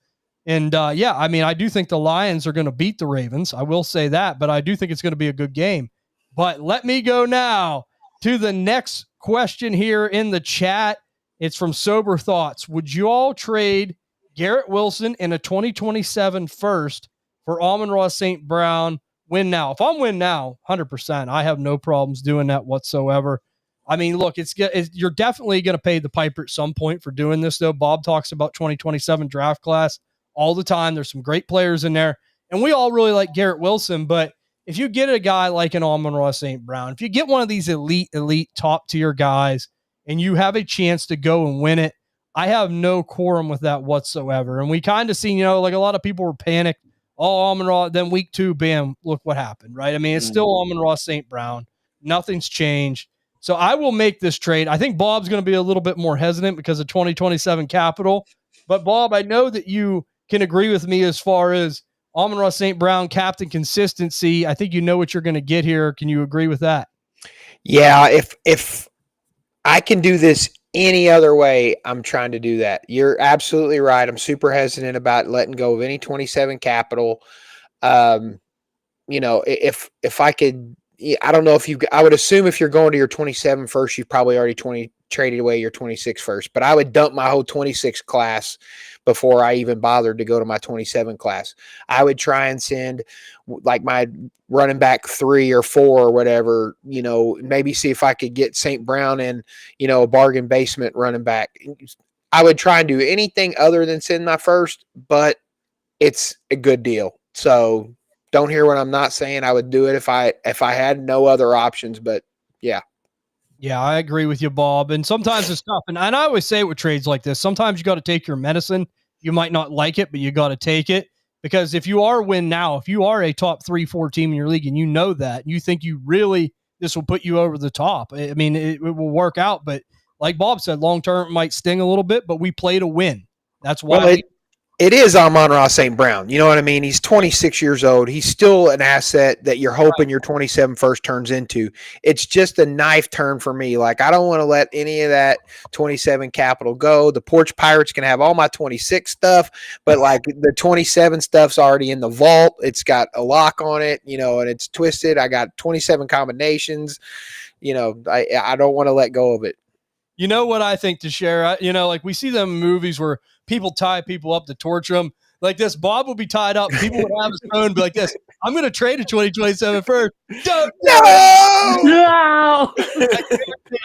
S1: And yeah, I mean, I do think the Lions are going to beat the Ravens. I will say that, but I do think it's going to be a good game. But let me go now to the next question here in the chat. It's from Sober Thoughts. Would you all trade Garrett Wilson in a 2027 first for Amon-Ra St. Brown? Win now. If I'm win now, 100%, I have no problems doing that whatsoever. I mean, look, you're definitely going to pay the piper at some point for doing this, though. Bob talks about 2027 draft class all the time. There's some great players in there, and we all really like Garrett Wilson. But if you get a guy like an Amon-Ra St. Brown, if you get one of these elite top tier guys, and you have a chance to go and win it, I have no quorum with that whatsoever. And we kind of seen, like a lot of people were panicked. Oh, Amon-Ra, then week 2, bam, look what happened, right? I mean, it's still Amon-Ra St. Brown. Nothing's changed. So I will make this trade. I think Bob's going to be a little bit more hesitant because of 2027 capital. But Bob, I know that you can agree with me as far as Amon-Ra St. Brown, captain consistency. I think you know what you're going to get here. Can you agree with that?
S3: Yeah, if I can do this any other way, I'm trying to do that. You're absolutely right. I'm super hesitant about letting go of any 27 capital. If I could, I don't know if I would assume if you're going to your 27 first, you've probably already traded away your 26 first, but I would dump my whole 26 class before I even bothered to go to my 27 class. I would try and send like my running back 3 or 4 or whatever, maybe see if I could get St. Brown in, a bargain basement running back. I would try and do anything other than send my first, but it's a good deal. So don't hear what I'm not saying. I would do it if I had no other options, but yeah.
S1: Yeah, I agree with you, Bob. And sometimes it's tough. And I always say with trades like this, sometimes you got to take your medicine. You might not like it, but you got to take it. Because if you are win now, if you are a top 3-4 team in your league and you know that, you think this will put you over the top. I mean, it will work out. But like Bob said, long-term it might sting a little bit, but we play to win. That's why
S3: it is Amon-Ra St. Brown. You know what I mean? He's 26 years old. He's still an asset that you're hoping your 27 first turns into. It's just a knife turn for me. Like, I don't want to let any of that 27 capital go. The Porch Pirates can have all my 26 stuff, but like the 27 stuff's already in the vault. It's got a lock on it, and it's twisted. I got 27 combinations. I don't want to let go of it.
S1: You know what I think, Teixeira? Like we see them in movies where people tie people up to torture them. Like this, Bob will be tied up. People would have his phone be like this. I'm going to trade a 2027 first. Don't
S2: No!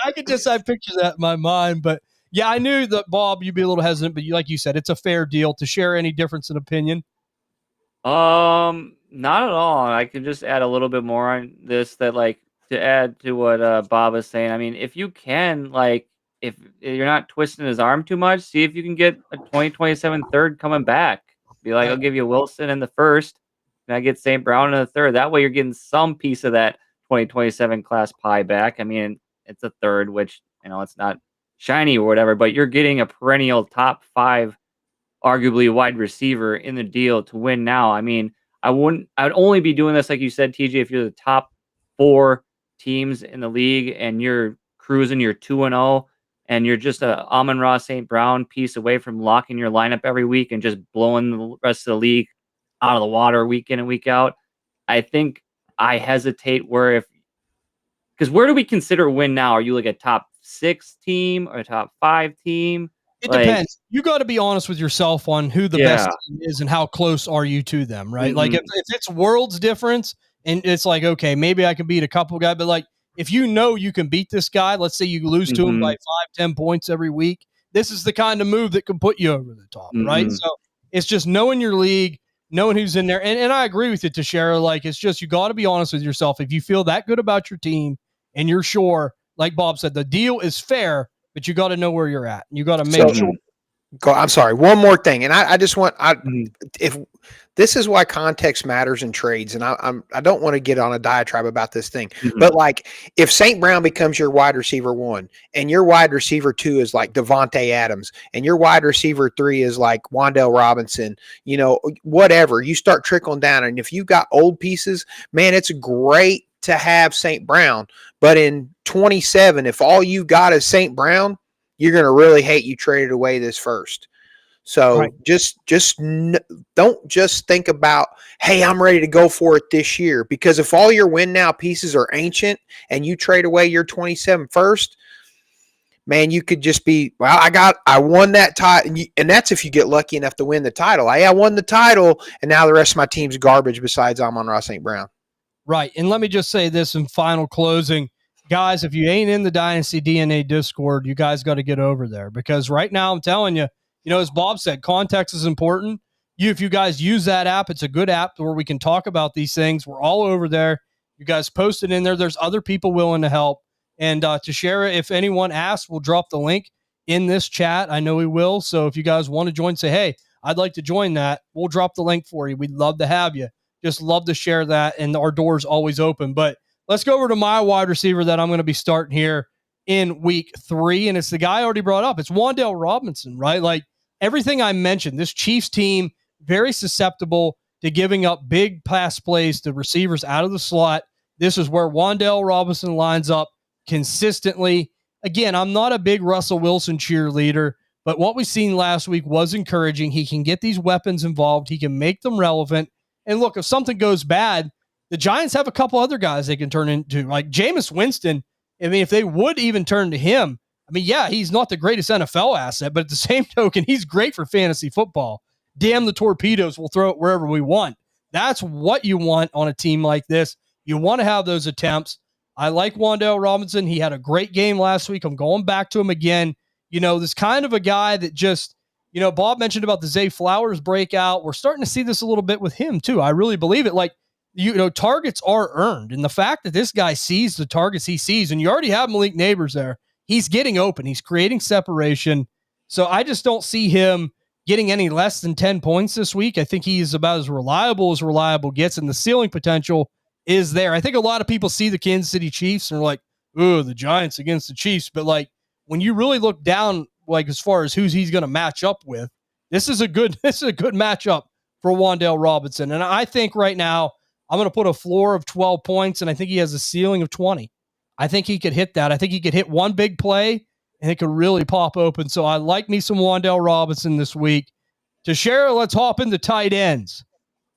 S1: I picture that in my mind, but Yeah, I knew that, Bob, you'd be a little hesitant, but like you said, it's a fair deal. To share any difference in opinion?
S2: Not at all. I can just add a little bit more on this that like to add to what Bob is saying. I mean, if you can, like, if you're not twisting his arm too much, see if you can get a 2027 third coming back. Be like, I'll give you Wilson in the first, and I get St. Brown in the third. That way, you're getting some piece of that 2027 class pie back. I mean, it's a third, which it's not shiny or whatever, but you're getting a perennial top 5 arguably wide receiver in the deal to win now. I mean, I'd only be doing this, like you said, TJ, if you're the top 4 teams in the league and you're cruising, you're 2-0, and you're just a Amon-Ra St. Brown piece away from locking your lineup every week and just blowing the rest of the league out of the water week in and week out. I think I hesitate because where do we consider win now? Are you like a top 6 team or a top 5 team?
S1: It depends. You got to be honest with yourself on who the best team is and how close are you to them, right? Like if it's worlds difference and it's like, okay, maybe I can beat a couple guys, but like if you can beat this guy, let's say you lose to him by 5-10 points every week, this is the kind of move that can put you over the top, right? So it's just knowing your league, knowing who's in there. And I agree with you, Teixeira. Like it's just you got to be honest with yourself. If you feel that good about your team and you're sure, like Bob said, the deal is fair, but you got to know where you're at. You got to make sure.
S3: I'm sorry. One more thing, and I just want if this is why context matters in trades, and I don't want to get on a diatribe about this thing, but like if St. Brown becomes your wide receiver 1, and your wide receiver 2 is like Devontae Adams, and your wide receiver 3 is like Wan'Dale Robinson, whatever, you start trickling down, and if you've got old pieces, man, it's great to have St. Brown, but in 27, if all you got is St. Brown, you're going to really hate you traded away this first. So don't just think about, hey, I'm ready to go for it this year, because if all your win now pieces are ancient and you trade away your 27 first, man, you could just be, well, I won that title. And that's if you get lucky enough to win the title. Hey, I won the title, and now the rest of my team's garbage besides Amon-Ra St. Brown.
S1: Right. And let me just say this in final closing. Guys, if you ain't in the Dynasty DNA Discord, you guys got to get over there, because right now I'm telling you, as Bob said, context is important. If you guys use that app, it's a good app where we can talk about these things. We're all over there. You guys post it in there. There's other people willing to help. And to share it, if anyone asks, we'll drop the link in this chat. I know we will. So if you guys want to join, say, hey, I'd like to join that, we'll drop the link for you. We'd love to have you. Just love to share that, and our door's always open. But let's go over to my wide receiver that I'm going to be starting here in week 3, and it's the guy I already brought up. It's Wan'Dale Robinson, right? Like everything I mentioned, this Chiefs team, very susceptible to giving up big pass plays to receivers out of the slot. This is where Wan'Dale Robinson lines up consistently. Again, I'm not a big Russell Wilson cheerleader, but what we've seen last week was encouraging. He can get these weapons involved. He can make them relevant. And look, if something goes bad, the Giants have a couple other guys they can turn into, like Jameis Winston. I mean, if they would even turn to him, I mean, yeah, he's not the greatest NFL asset, but at the same token, he's great for fantasy football. Damn the torpedoes, we'll throw it wherever we want. That's what you want on a team like this. You want to have those attempts. I like Wan'Dale Robinson. He had a great game last week. I'm going back to him again. This kind of a guy that just, Bob mentioned about the Zay Flowers breakout. We're starting to see this a little bit with him too. I really believe it. Like, targets are earned. And the fact that this guy sees the targets he sees, and you already have Malik Neighbors there, he's getting open. He's creating separation. So I just don't see him getting any less than 10 points this week. I think he's about as reliable gets, and the ceiling potential is there. I think a lot of people see the Kansas City Chiefs and are like, oh, the Giants against the Chiefs. But like, when you really look down, like as far as who's he's going to match up with, this is a good matchup for Wan'Dale Robinson. And I think right now I'm going to put a floor of 12 points, and I think he has a ceiling of 20. I think he could hit that. I think he could hit one big play, and it could really pop open. So I like me some Wan'Dale Robinson this week. Teixeira, let's hop into tight ends.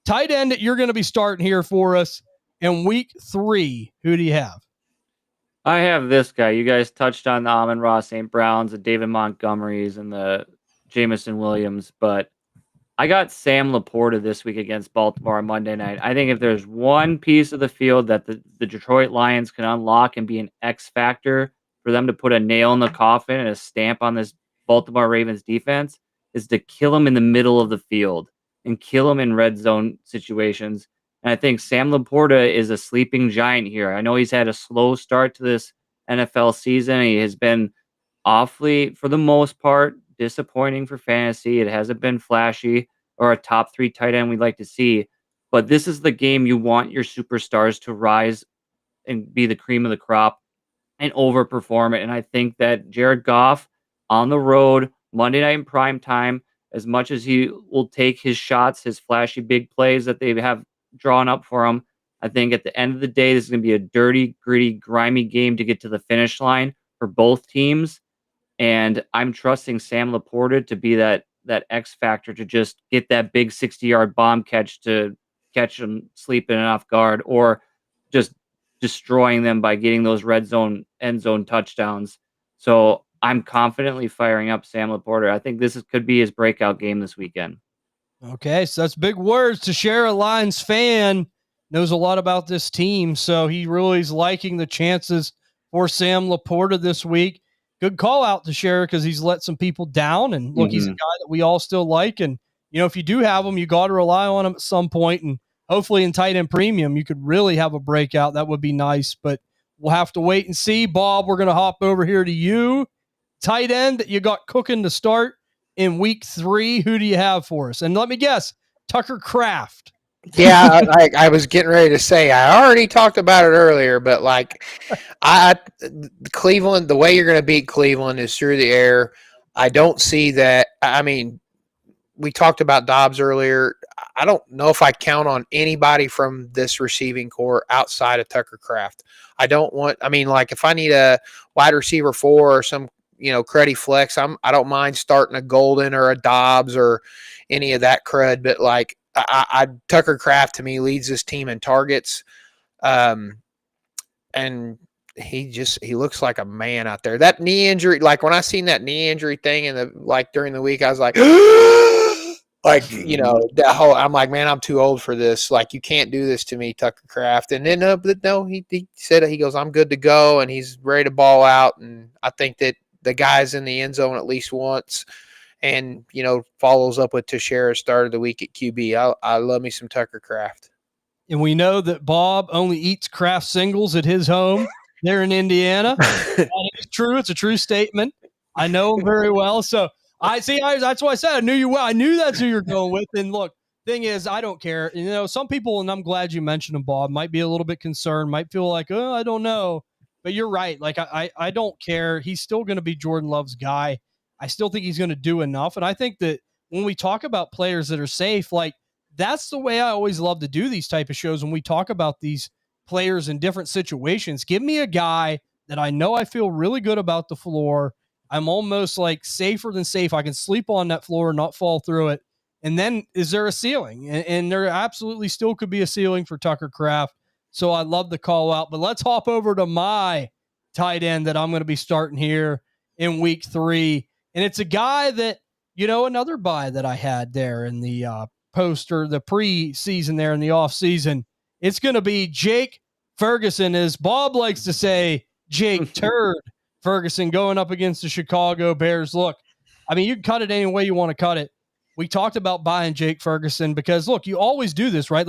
S1: Tight end that you're going to be starting here for us in week 3. Who do you have?
S2: I have this guy. You guys touched on the Amon-Ra St. Browns, the David Montgomerys, and the Jameson Williams, but I got Sam Laporta this week against Baltimore on Monday night. I think if there's one piece of the field that the Detroit Lions can unlock and be an X factor for them to put a nail in the coffin and a stamp on this Baltimore Ravens defense is to kill them in the middle of the field and kill them in red zone situations. And I think Sam Laporta is a sleeping giant here. I know he's had a slow start to this NFL season. He has been awfully, for the most part, disappointing for fantasy. It hasn't been flashy or a top 3 tight end we'd like to see. But this is the game you want your superstars to rise and be the cream of the crop and overperform it. And I think that Jared Goff on the road, Monday night in prime time, as much as he will take his shots, his flashy big plays that they have drawn up for him, I think at the end of the day, this is going to be a dirty, gritty, grimy game to get to the finish line for both teams. And I'm trusting Sam Laporta to be that X factor to just get that big 60-yard bomb catch to catch them sleeping off guard, or just destroying them by getting those red zone end zone touchdowns. So I'm confidently firing up Sam Laporta. I think could be his breakout game this weekend.
S1: Okay, so that's big words. To share a Lions fan, knows a lot about this team, so he really is liking the chances for Sam Laporta this week. Good call out to share because he's let some people down, and look, he's a guy that we all still like, and if you do have him, you got to rely on him at some point, and hopefully in tight end premium, you could really have a breakout. That would be nice, but we'll have to wait and see. Bob, we're going to hop over here to you. Tight end that you got cooking to start in week 3. Who do you have for us? And let me guess, Tucker Kraft.
S3: Yeah, I was getting ready to say, I already talked about it earlier, but Cleveland, the way you're going to beat Cleveland is through the air. I don't see that. I mean, we talked about Dobbs earlier. I don't know if I count on anybody from this receiving core outside of Tucker Kraft. If I need a wide receiver 4 or some, cruddy flex, I don't mind starting a Golden or a Dobbs or any of that crud, but Tucker Kraft to me leads this team in targets. And he looks like a man out there. That knee injury, when I seen that knee injury thing during the week, I was like, I'm like, man, I'm too old for this. You can't do this to me, Tucker Kraft. And then, he said, he goes, I'm good to go. And he's ready to ball out. And I think that the guy's in the end zone at least once. And, follows up with Teixeira start of the week at QB. I love me some Tucker Kraft.
S1: And we know that Bob only eats Kraft singles at his home there in Indiana. It's true. It's a true statement. I know him very well. So that's why I said I knew you well. I knew that's who you're going with. And look, thing is, I don't care. Some people, and I'm glad you mentioned him, Bob, might be a little bit concerned, might feel like, oh, I don't know. But you're right. I don't care. He's still going to be Jordan Love's guy. I still think he's going to do enough. And I think that when we talk about players that are safe, that's the way I always love to do these type of shows. When we talk about these players in different situations, give me a guy that I know I feel really good about the floor. I'm almost safer than safe. I can sleep on that floor and not fall through it. And then is there a ceiling? And there absolutely still could be a ceiling for Tucker Kraft. So I love the call out, but let's hop over to my tight end that I'm going to be starting here in week 3. And it's a guy that, another buy that I had there in the the pre-season there in the off season. It's going to be Jake Ferguson, as Bob likes to say, Jake Turd Ferguson going up against the Chicago Bears. Look, you can cut it any way you want to cut it. We talked about buying Jake Ferguson because, look, you always do this, right?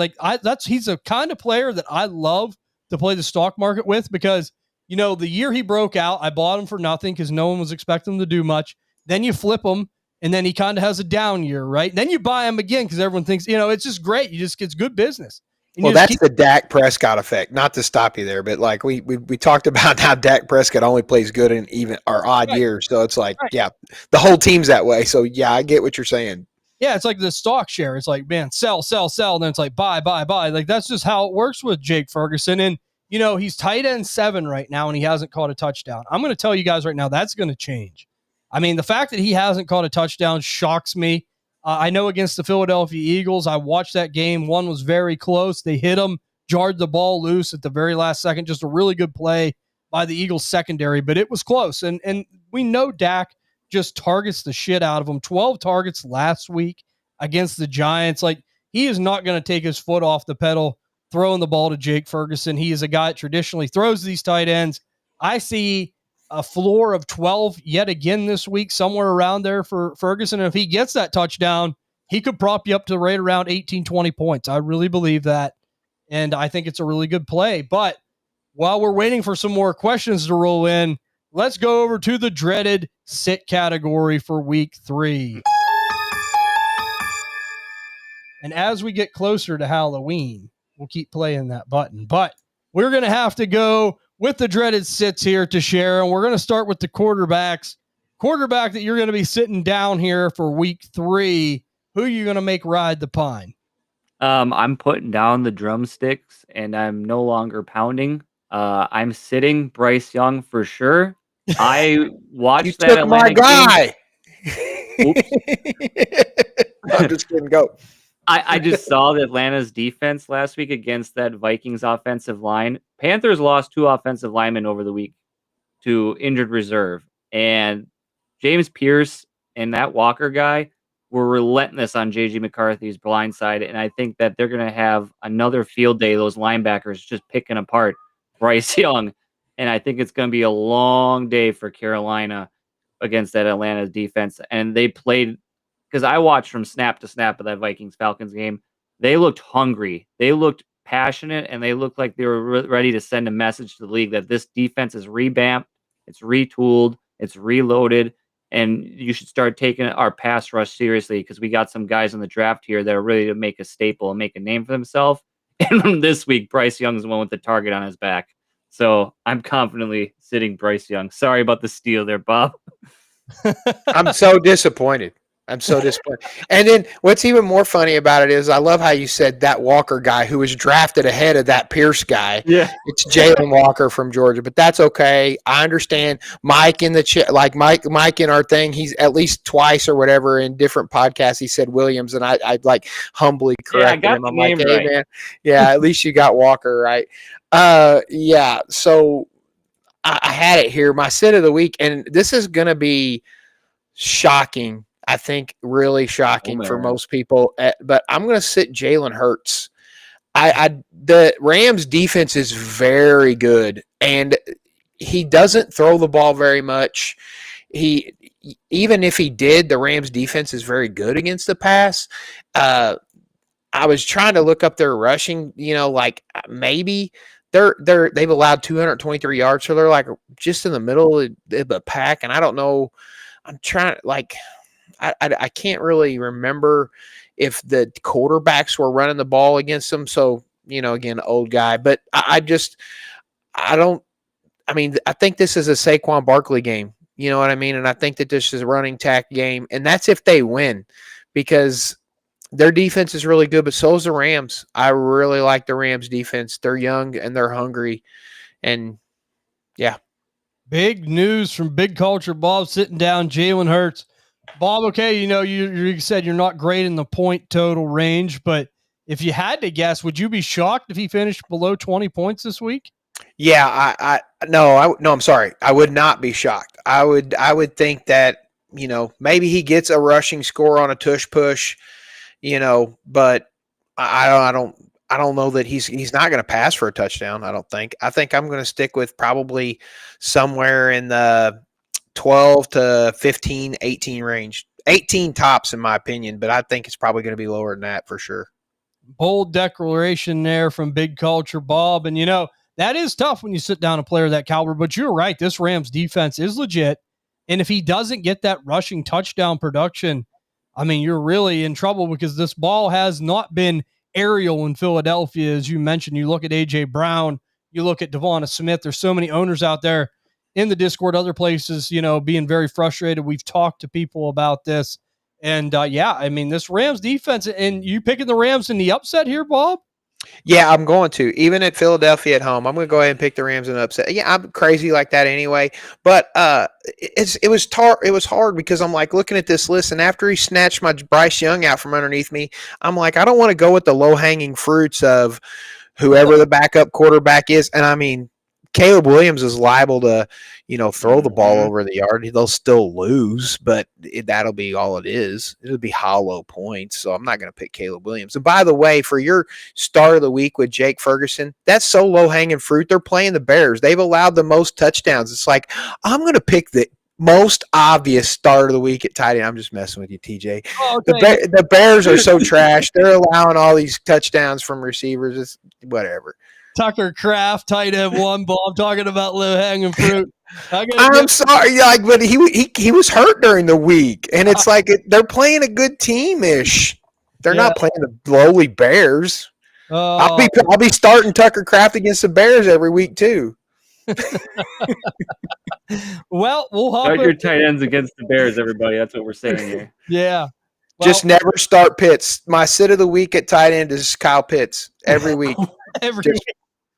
S1: He's a kind of player that I love to play the stock market with because, the year he broke out, I bought him for nothing because no one was expecting him to do much. Then you flip him, and then he kind of has a down year, right? And then you buy him again because everyone thinks, it's just great. It's good business.
S3: Well, that's the Dak Prescott effect. Not to stop you there, but we talked about how Dak Prescott only plays good in even or odd years. So it's yeah, the whole team's that way. So yeah, I get what you're saying.
S1: Yeah, it's like the stock share. It's man, sell, sell, sell. And then it's buy, buy, buy. That's just how it works with Jake Ferguson. And, he's tight end 7 right now, and he hasn't caught a touchdown. I'm going to tell you guys right now, that's going to change. The fact that he hasn't caught a touchdown shocks me. I know against the Philadelphia Eagles, I watched that game. One was very close. They hit him, jarred the ball loose at the very last second. Just a really good play by the Eagles secondary, but it was close. And we know Dak just targets the shit out of him. 12 targets last week against the Giants. He is not going to take his foot off the pedal throwing the ball to Jake Ferguson. He is a guy that traditionally throws these tight ends. I see a floor of 12 yet again this week, somewhere around there for Ferguson. And if he gets that touchdown, he could prop you up to right around 18, 20 points. I really believe that. And I think it's a really good play. But while we're waiting for some more questions to roll in, let's go over to the dreaded sit category for week 3. And as we get closer to Halloween, we'll keep playing that button. But we're going to have to go with the dreaded sits here to share. And we're going to start with the quarterbacks. Quarterback that you're going to be sitting down here for week 3. Who are you going to make ride the pine?
S2: I'm putting down the drumsticks, and I'm no longer pounding. I'm sitting Bryce Young for sure. I watched
S3: You
S2: that
S3: took
S2: Atlanta
S3: my guy.
S2: game.
S3: I'm just kidding. Go.
S2: I just saw the Atlanta's defense last week against that Vikings offensive line. Panthers lost 2 offensive linemen over the week to injured reserve. And James Pierce and that Walker guy were relentless on J.J. McCarthy's blind side. And I think that they're going to have another field day, those linebackers just picking apart Bryce Young. And I think it's going to be a long day for Carolina against that Atlanta defense. And they played, because I watched from snap to snap of that Vikings-Falcons game. They looked hungry. They looked passionate, and they looked like they were ready to send a message to the league that this defense is revamped, it's retooled, it's reloaded, and you should start taking our pass rush seriously because we got some guys in the draft here that are ready to make a staple and make a name for themselves. And from this week, Bryce Young's the one with the target on his back. So I'm confidently sitting Bryce Young. Sorry about the steal there, Bob.
S3: I'm so disappointed. I'm so disappointed. And then what's even more funny about it is I love how you said that Walker guy who was drafted ahead of that Pierce guy.
S2: Yeah.
S3: It's Jalen Walker from Georgia, but that's okay. I understand Mike in the like Mike in our thing. He's at least twice or whatever in different podcasts. He said Williams, and I like humbly corrected him. I'm like, hey, man, yeah, at least you got Walker right. Yeah. So I had it here, my sit of the week, and this is going to be shocking. I think really shocking for most people, but I'm going to sit Jalen Hurts. The Rams defense is very good, and he doesn't throw the ball very much. Even if he did, the Rams defense is very good against the pass. I was trying to look up their rushing, like maybe they've allowed 223 yards, so they're like just in the middle of the pack, and I don't know. I'm trying I can't really remember if the quarterbacks were running the ball against them. So, again, old guy. But I think this is a Saquon Barkley game. You know what I mean? And I think that this is a running tack game. And that's if they win because their defense is really good. But so is the Rams. I really like the Rams defense. They're young and they're hungry. And, yeah.
S1: Big news from Big Culture Bob sitting down Jalen Hurts. Bob, okay, you said you're not great in the point total range, but if you had to guess, would you be shocked if he finished below 20 points this week?
S3: Yeah, I'm sorry. I would not be shocked. I would think that, maybe he gets a rushing score on a tush push, but I don't know that he's not going to pass for a touchdown. I don't think. I think I'm going to stick with probably somewhere in the 12 to 15, 18 range. 18 tops, in my opinion, but I think it's probably going to be lower than that for sure.
S1: Bold declaration there from Big Culture Bob. And, that is tough when you sit down a player of that caliber, but you're right. This Rams defense is legit. And if he doesn't get that rushing touchdown production, I mean, you're really in trouble because this ball has not been aerial in Philadelphia. As you mentioned, you look at A.J. Brown, you look at Devonta Smith. There's so many owners out there in the Discord, other places, being very frustrated. We've talked to people about this. And, this Rams defense, and you picking the Rams in the upset here, Bob?
S3: Yeah, I'm going to. Even at Philadelphia at home, I'm going to go ahead and pick the Rams in an upset. Yeah, I'm crazy like that anyway. But it was hard because I'm like looking at this list, and after he snatched my Bryce Young out from underneath me, I'm like, I don't want to go with the low-hanging fruits of whoever the backup quarterback is. And I mean, Caleb Williams is liable to, throw the ball over the yard. They'll still lose, but that'll be all it is. It'll be hollow points. So I'm not going to pick Caleb Williams. And by the way, for your start of the week with Jake Ferguson, that's so low hanging fruit. They're playing the Bears. They've allowed the most touchdowns. It's like, I'm going to pick the most obvious start of the week at tight end. I'm just messing with you, TJ. Oh, okay. The Bears are so trash. They're allowing all these touchdowns from receivers. It's whatever.
S1: Tucker Kraft, tight end one. Bob talking about low hanging fruit.
S3: I'm sorry, but he was hurt during the week, and it's like they're playing a good team-ish. They're not playing the lowly Bears. I'll be starting Tucker Kraft against the Bears every week too.
S1: Well, we'll hop
S2: start your tight ends against the Bears, everybody. That's what we're saying here.
S1: Yeah.
S3: Well, just never start Pitts. My sit of the week at tight end is Kyle Pitts every week.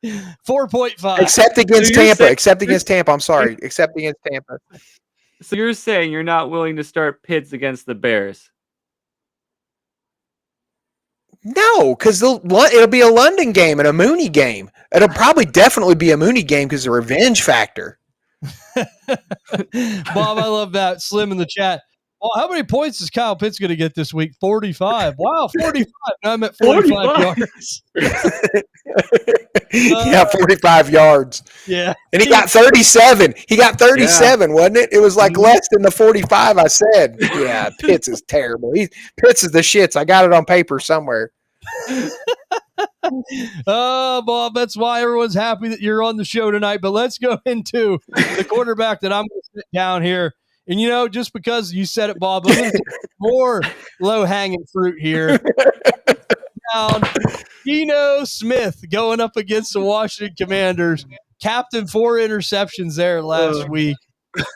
S1: 4.5.
S3: Except against Tampa. I'm sorry. Except against Tampa.
S2: So you're saying you're not willing to start Pitts against the Bears?
S3: No, because it'll be a London game and a Mooney game. It'll probably definitely be a Mooney game because of the revenge factor.
S1: Bob, I love that. Slim in the chat. Well, how many points is Kyle Pitts going to get this week? 45. Wow, 45. Now I'm at 45 yards.
S3: Yeah, 45 yards.
S1: Yeah.
S3: And he got 37. He got 37, wasn't it? It was like less than the 45 I said. Yeah, Pitts is terrible. Pitts is the shits. I got it on paper somewhere.
S1: Oh, Bob, that's why everyone's happy that you're on the show tonight. But let's go into the quarterback that I'm going to sit down here. And, just because you said it, Bob, I'm going to take more low-hanging fruit here. Down, Geno Smith going up against the Washington Commanders. Captain 4 interceptions there last week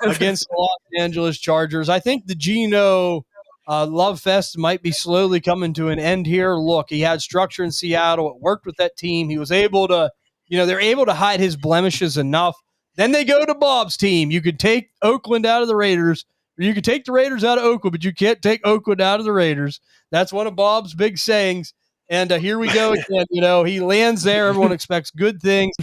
S1: against the Los Angeles Chargers. I think the Geno love fest might be slowly coming to an end here. Look, he had structure in Seattle. It worked with that team. He was able to, they're able to hide his blemishes enough. Then they go to Bob's team. You could take Oakland out of the Raiders, or you could take the Raiders out of Oakland, but you can't take Oakland out of the Raiders. That's one of Bob's big sayings. And here we go again. He lands there. Everyone expects good things,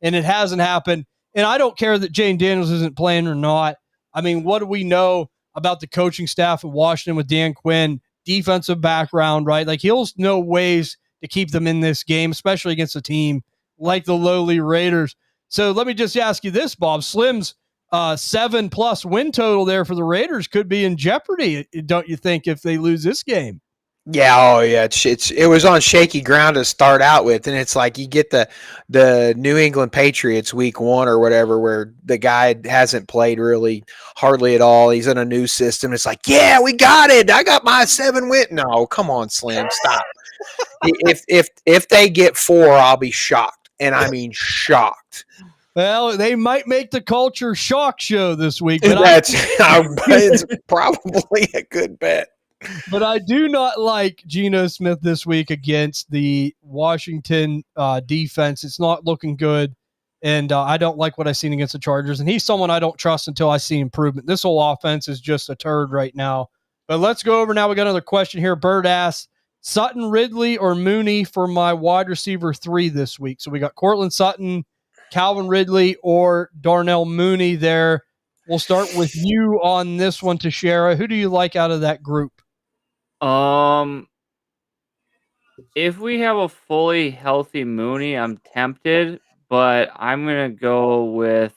S1: and it hasn't happened. And I don't care that Jane Daniels isn't playing or not. I mean, what do we know about the coaching staff in Washington with Dan Quinn? Defensive background, right? Like, he'll know ways to keep them in this game, especially against a team like the lowly Raiders. So let me just ask you this, Bob. Slim's 7+ win total there for the Raiders could be in jeopardy, don't you think, if they lose this game?
S3: Yeah, oh yeah, it was on shaky ground to start out with, and it's like you get the New England Patriots week 1 or whatever, where the guy hasn't played really hardly at all. He's in a new system. It's like, yeah, we got it. I got my 7 win. No, come on, Slim, stop. If they get 4, I'll be shocked. And I mean shocked.
S1: Well, they might make the Culture Shock show this week.
S3: But it's probably a good bet.
S1: But I do not like Geno Smith this week against the Washington defense. It's not looking good. And I don't like what I've seen against the Chargers. And he's someone I don't trust until I see improvement. This whole offense is just a turd right now. But let's go over now. We got another question here. Bird asks, Sutton, Ridley, or Mooney for my wide receiver 3 this week. So we got Cortland Sutton, Calvin Ridley, or Darnell Mooney there. We'll start with you on this one, Teixeira. Who do you like out of that group?
S2: If we have a fully healthy Mooney, I'm tempted, but I'm going to go with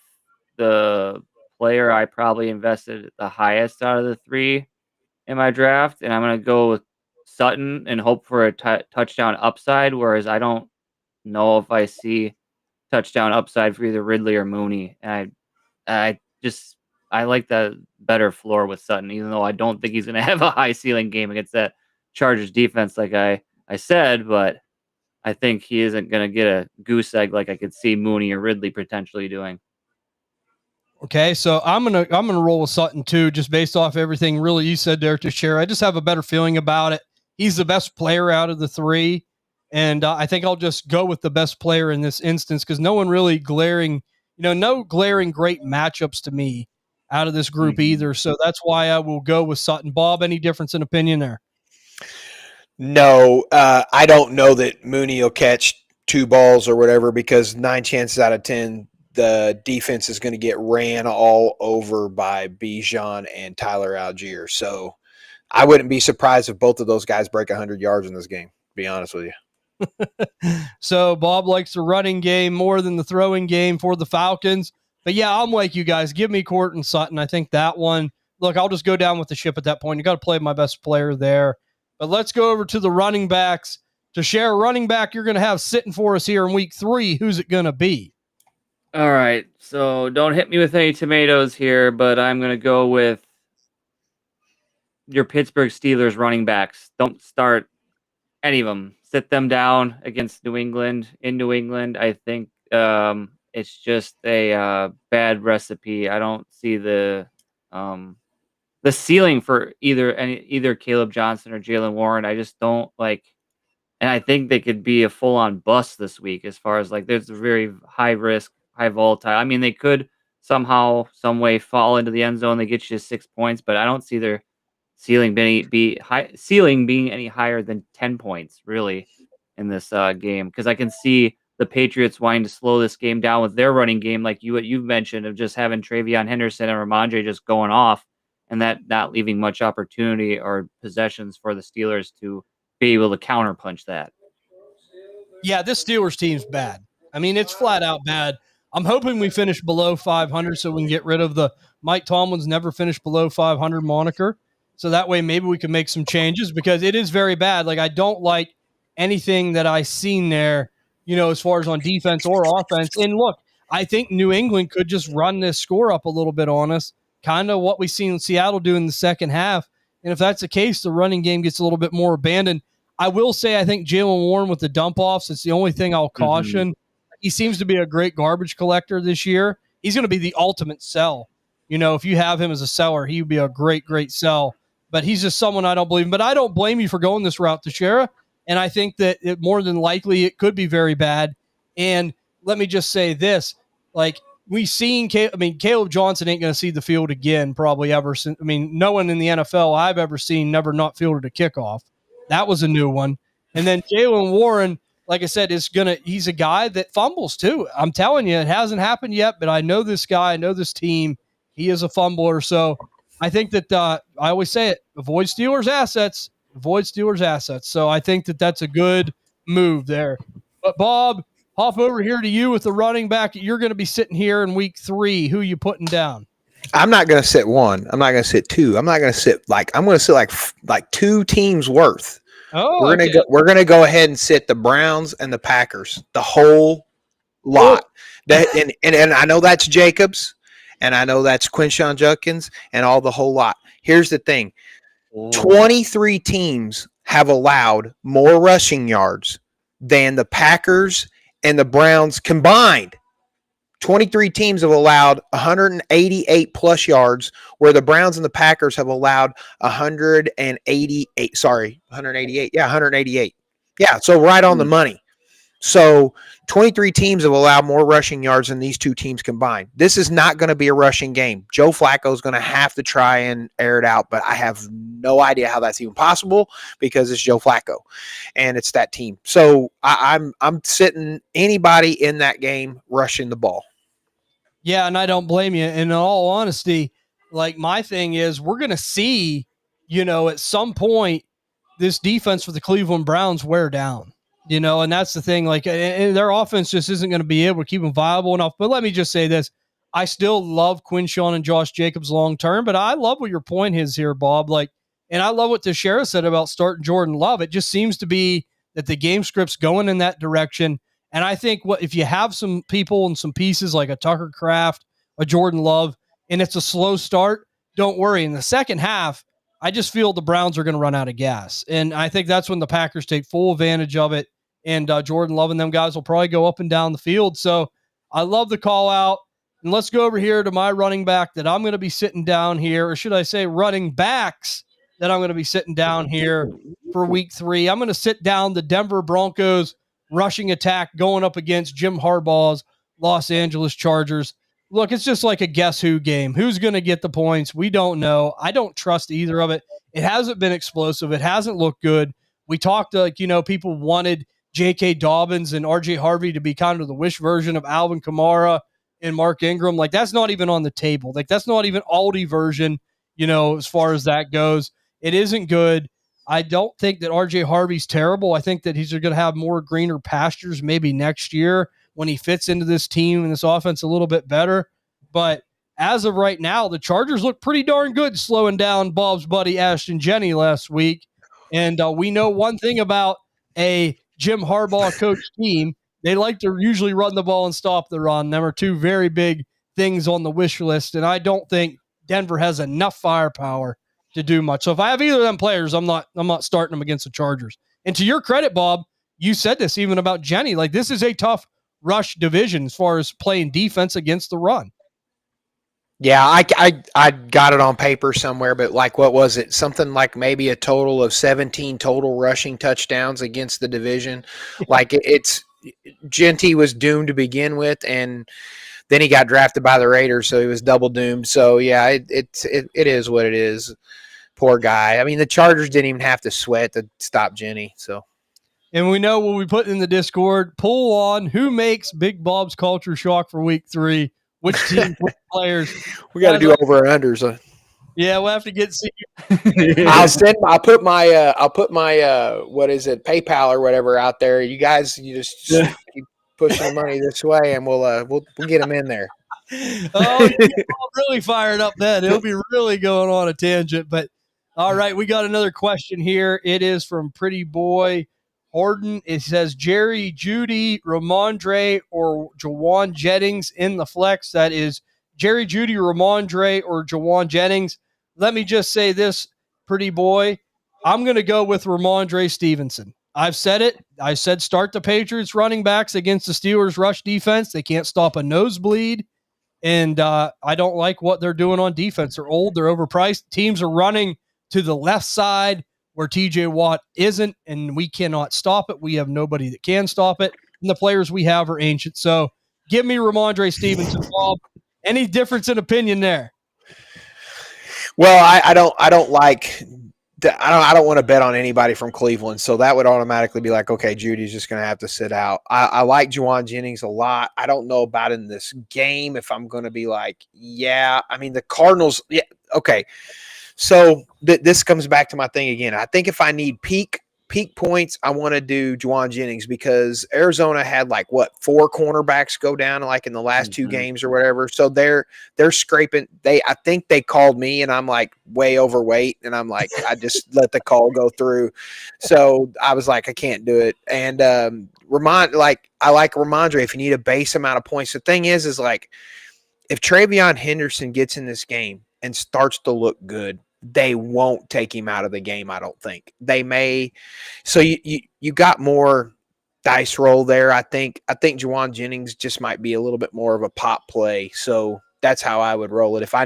S2: the player I probably invested the highest out of the 3 in my draft, and I'm going to go with Sutton and hope for a touchdown upside, whereas I don't know if I see touchdown upside for either Ridley or Mooney. And I like the better floor with Sutton, even though I don't think he's going to have a high ceiling game against that Chargers defense, like I said, but I think he isn't going to get a goose egg like I could see Mooney or Ridley potentially doing. Okay,
S1: so I'm gonna roll with Sutton too, just based off everything really you said there, Teixeira. I just have a better feeling about it. He's the best player out of the 3, and I think I'll just go with the best player in this instance because no one really no glaring great matchups to me out of this group either. So that's why I will go with Sutton. Bob, any difference in opinion there?
S3: No, I don't know that Mooney will catch 2 balls or whatever, because 9 chances out of 10, the defense is going to get ran all over by Bijan and Tyler Algier. So I wouldn't be surprised if both of those guys break 100 yards in this game, to be honest with you.
S1: So Bob likes the running game more than the throwing game for the Falcons. But yeah, I'm like you guys. Give me Courtland Sutton. I think that one, look, I'll just go down with the ship at that point. You got to play my best player there. But let's go over to the running backs. To share a running back you're going to have sitting for us here in week 3, who's it going to be?
S2: All right. So don't hit me with any tomatoes here, but I'm going to go with your Pittsburgh Steelers running backs. Don't start any of them. Sit them down against New England. In New England, I think it's just a bad recipe. I don't see the ceiling for either Caleb Johnson or Jalen Warren. I just don't like, and I think they could be a full-on bust this week as far as like there's a very high risk, high volatile. I mean, they could somehow, some way fall into the end zone. They get you 6 points, but I don't see their ceiling being any higher than 10 points really in this game, because I can see the Patriots wanting to slow this game down with their running game, like what you've mentioned, of just having Travion Henderson and Ramondre just going off, and that not leaving much opportunity or possessions for the Steelers to be able to counterpunch that.
S1: Yeah, this Steelers team's bad. I mean, it's flat out bad. I'm hoping we finish below 500 so we can get rid of the Mike Tomlin's never finished below 500 moniker. So that way maybe we can make some changes, because it is very bad. Like, I don't like anything that I seen there, as far as on defense or offense. And look, I think New England could just run this score up a little bit on us, kind of what we seen Seattle do in the second half. And if that's the case, the running game gets a little bit more abandoned. I will say I think Jalen Warren with the dump-offs, it's the only thing I'll caution. Mm-hmm. He seems to be a great garbage collector this year. He's going to be the ultimate sell. If you have him as a seller, he would be a great, great sell. But he's just someone I don't believe in. But I don't blame you for going this route, Teixeira. And I think that more than likely it could be very bad. And let me just say this. Like, we've seen Caleb Johnson ain't going to see the field again probably ever since. No one in the NFL I've ever seen never not fielded a kickoff. That was a new one. And then Jalen Warren, like I said, he's a guy that fumbles too. I'm telling you, it hasn't happened yet, but I know this guy, I know this team. He is a fumbler. So I think that I always say it, avoid Steelers assets. So I think that that's a good move there. But Bob, hop over here to you with the running back. You're going to be sitting here in week 3. Who are you putting down?
S3: I'm not going to sit 1. I'm not going to sit 2. I'm not going to sit I'm going to sit like 2 teams worth.
S1: Oh,
S3: we're gonna go ahead and sit the Browns and the Packers, the whole lot. And I know that's Jacobs, and I know that's Quinshon Judkins, and all the whole lot. Here's the thing: 23 teams have allowed more rushing yards than the Packers and the Browns combined. 23 teams have allowed 188 plus yards, where the Browns and the Packers have allowed 188. Sorry, 188. Yeah, 188. Yeah, so right on the money. So 23 teams have allowed more rushing yards than these 2 teams combined. This is not going to be a rushing game. Joe Flacco is going to have to try and air it out, but I have no idea how that's even possible, because it's Joe Flacco and it's that team. So I'm sitting anybody in that game rushing the ball.
S1: Yeah, and I don't blame you. And in all honesty, like, my thing is, we're going to see, at some point, this defense for the Cleveland Browns wear down, and that's the thing. Like, their offense just isn't going to be able to keep them viable enough. But let me just say this. I still love Quinshon and Josh Jacobs long term, but I love what your point is here, Bob. Like, and I love what Teixeira said about starting Jordan Love. It just seems to be that the game script's going in that direction. And I think if you have some people and some pieces like a Tucker Kraft, a Jordan Love, and it's a slow start, don't worry. In the second half, I just feel the Browns are going to run out of gas. And I think that's when the Packers take full advantage of it. And Jordan Love and them guys will probably go up and down the field. So I love the call out. And let's go over here to my running back that I'm going to be sitting down here, or should I say running backs that I'm going to be sitting down here for week 3. I'm going to sit down the Denver Broncos rushing attack going up against Jim Harbaugh's Los Angeles Chargers. Look, it's just like a guess who game. Who's going to get the points? We don't know. I don't trust either of it. It hasn't been explosive. It hasn't looked good. We talked, people wanted J.K. Dobbins and R.J. Harvey to be kind of the wish version of Alvin Kamara and Mark Ingram. Like, that's not even on the table. Like, that's not even Aldi version, as far as that goes. It isn't good. I don't think that R.J. Harvey's terrible. I think that he's going to have more greener pastures maybe next year when he fits into this team and this offense a little bit better. But as of right now, the Chargers look pretty darn good slowing down Bob's buddy Ashton Jenney last week. And we know one thing about a Jim Harbaugh coach team. They like to usually run the ball and stop the run. Them are two very big things on the wish list. And I don't think Denver has enough firepower to do much. So if I have either of them players, I'm not starting them against the Chargers. And to your credit, Bob, you said this even about Jenney. Like, this is a tough rush division as far as playing defense against the run.
S3: Yeah, I got it on paper somewhere, but like, what was it? Something like maybe a total of 17 total rushing touchdowns against the division. Like, it's Genty was doomed to begin with, and then he got drafted by the Raiders, so he was double doomed. So yeah, it is what it is. Poor guy. I mean, the Chargers didn't even have to sweat to stop Jenney. So,
S1: and we know what we put in the Discord poll on who makes Big Bob's culture shock for Week 3. Which team, which players?
S3: We got to do over or unders.
S1: Yeah, we'll have to get.
S3: I'll put my what is it, PayPal or whatever out there. You guys, you just keep pushing money this way, and we'll get them in there.
S1: Oh, you're really fired up then. It'll be really going on a tangent. But all right, we got another question here. It is from Pretty Boy Horton. It says Jerry Jeudy, Ramondre, or Jawan Jennings in the flex. That is Jerry Jeudy, Ramondre, or Jawan Jennings. Let me just say this, Pretty Boy. I'm going to go with Ramondre Stevenson. I've said it. I said start the Patriots running backs against the Steelers rush defense. They can't stop a nosebleed. And I don't like what they're doing on defense. They're old. They're overpriced. Teams are running to the left side where TJ Watt isn't, and we cannot stop it. We have nobody that can stop it. And the players we have are ancient. So give me Ramondre Stevenson, Bob. Any difference in opinion there?
S3: Well, I don't want to bet on anybody from Cleveland, so that would automatically be like, okay, Judy's just going to have to sit out. I like Jawan Jennings a lot. I don't know about in this game if I'm going to be like, yeah. I mean, the Cardinals, yeah, okay. So this comes back to my thing again. I think if I need peak points, I want to do Jawan Jennings because Arizona had 4 cornerbacks go down like in the last 2 games or whatever. So they're scraping. I think they called me and I'm like way overweight and I'm like I just let the call go through. So I was like I can't do it. And I like Ramondre if you need a base amount of points. The thing is like if Travion Henderson gets in this game and starts to look good, they won't take him out of the game, I don't think. They may. So you got more dice roll there. I think Jawan Jennings just might be a little bit more of a pop play. So that's how I would roll it. If I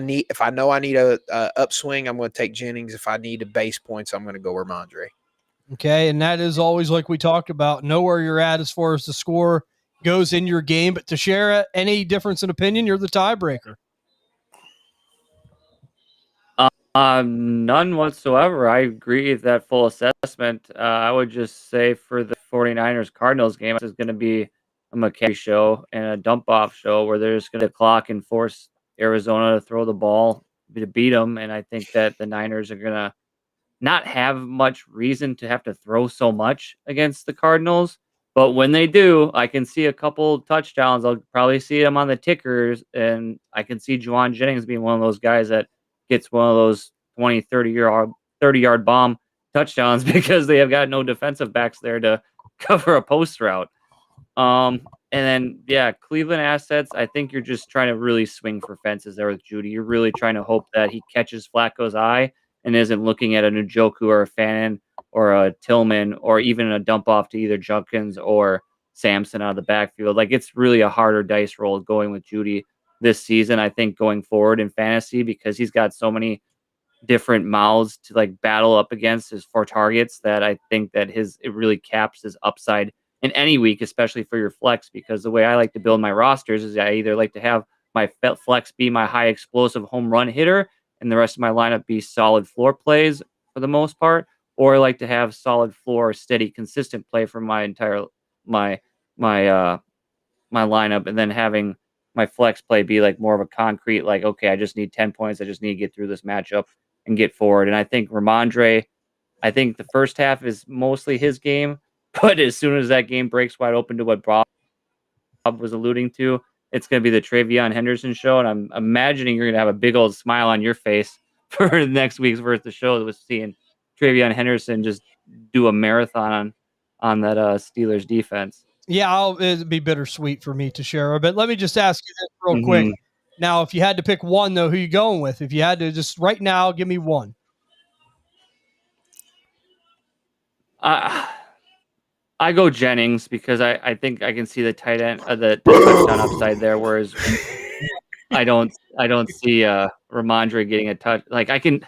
S3: know I need a upswing, I'm going to take Jennings. If I need a base points, I'm going to go Ramondre.
S1: Okay, and that is always like we talked about, know where you're at as far as the score goes in your game. But to share any difference in opinion, you're the tiebreaker.
S2: None whatsoever. I agree with that full assessment. I would just say for the 49ers Cardinals game, this is going to be a McCaffrey show and a dump off show where they're just going to clock and force Arizona to throw the ball to beat them. And I think that the Niners are going to not have much reason to have to throw so much against the Cardinals. But when they do, I can see a couple touchdowns. I'll probably see them on the tickers. And I can see Jawan Jennings being one of those guys that gets one of those 20, 30-yard bomb touchdowns because they have got no defensive backs there to cover a post route. And then, yeah, Cleveland assets, I think you're just trying to really swing for fences there with Jeudy. You're really trying to hope that he catches Flacco's eye and isn't looking at a Njoku or a Fannin or a Tillman or even a dump off to either Junkins or Samson out of the backfield. Like, it's really a harder dice roll going with Jeudy this season, I think, going forward in fantasy because he's got so many different mouths to battle up against his 4 targets that I think that it really caps his upside in any week, especially for your flex, because the way I like to build my rosters is I either like to have my flex be my high explosive home run hitter and the rest of my lineup be solid floor plays for the most part, or I like to have solid floor, steady, consistent play for my entire my lineup, and then having my flex play be like more of a concrete, like, okay, I just need 10 points. I just need to get through this matchup and get forward. And I think Ramondre, I think the first half is mostly his game, but as soon as that game breaks wide open to what Bob was alluding to, it's going to be the Travion Henderson show. And I'm imagining you're going to have a big old smile on your face for next week's worth of show with seeing Travion Henderson just do a marathon on that Steelers defense.
S1: Yeah, it'd be bittersweet for me to share. But let me just ask you this real quick. Now, if you had to pick one, though, who you going with? If you had to just right now, give me one.
S2: I go Jennings because I think I can see the tight end, the touchdown upside there. Whereas I don't see Ramondre getting a touch. Like I can,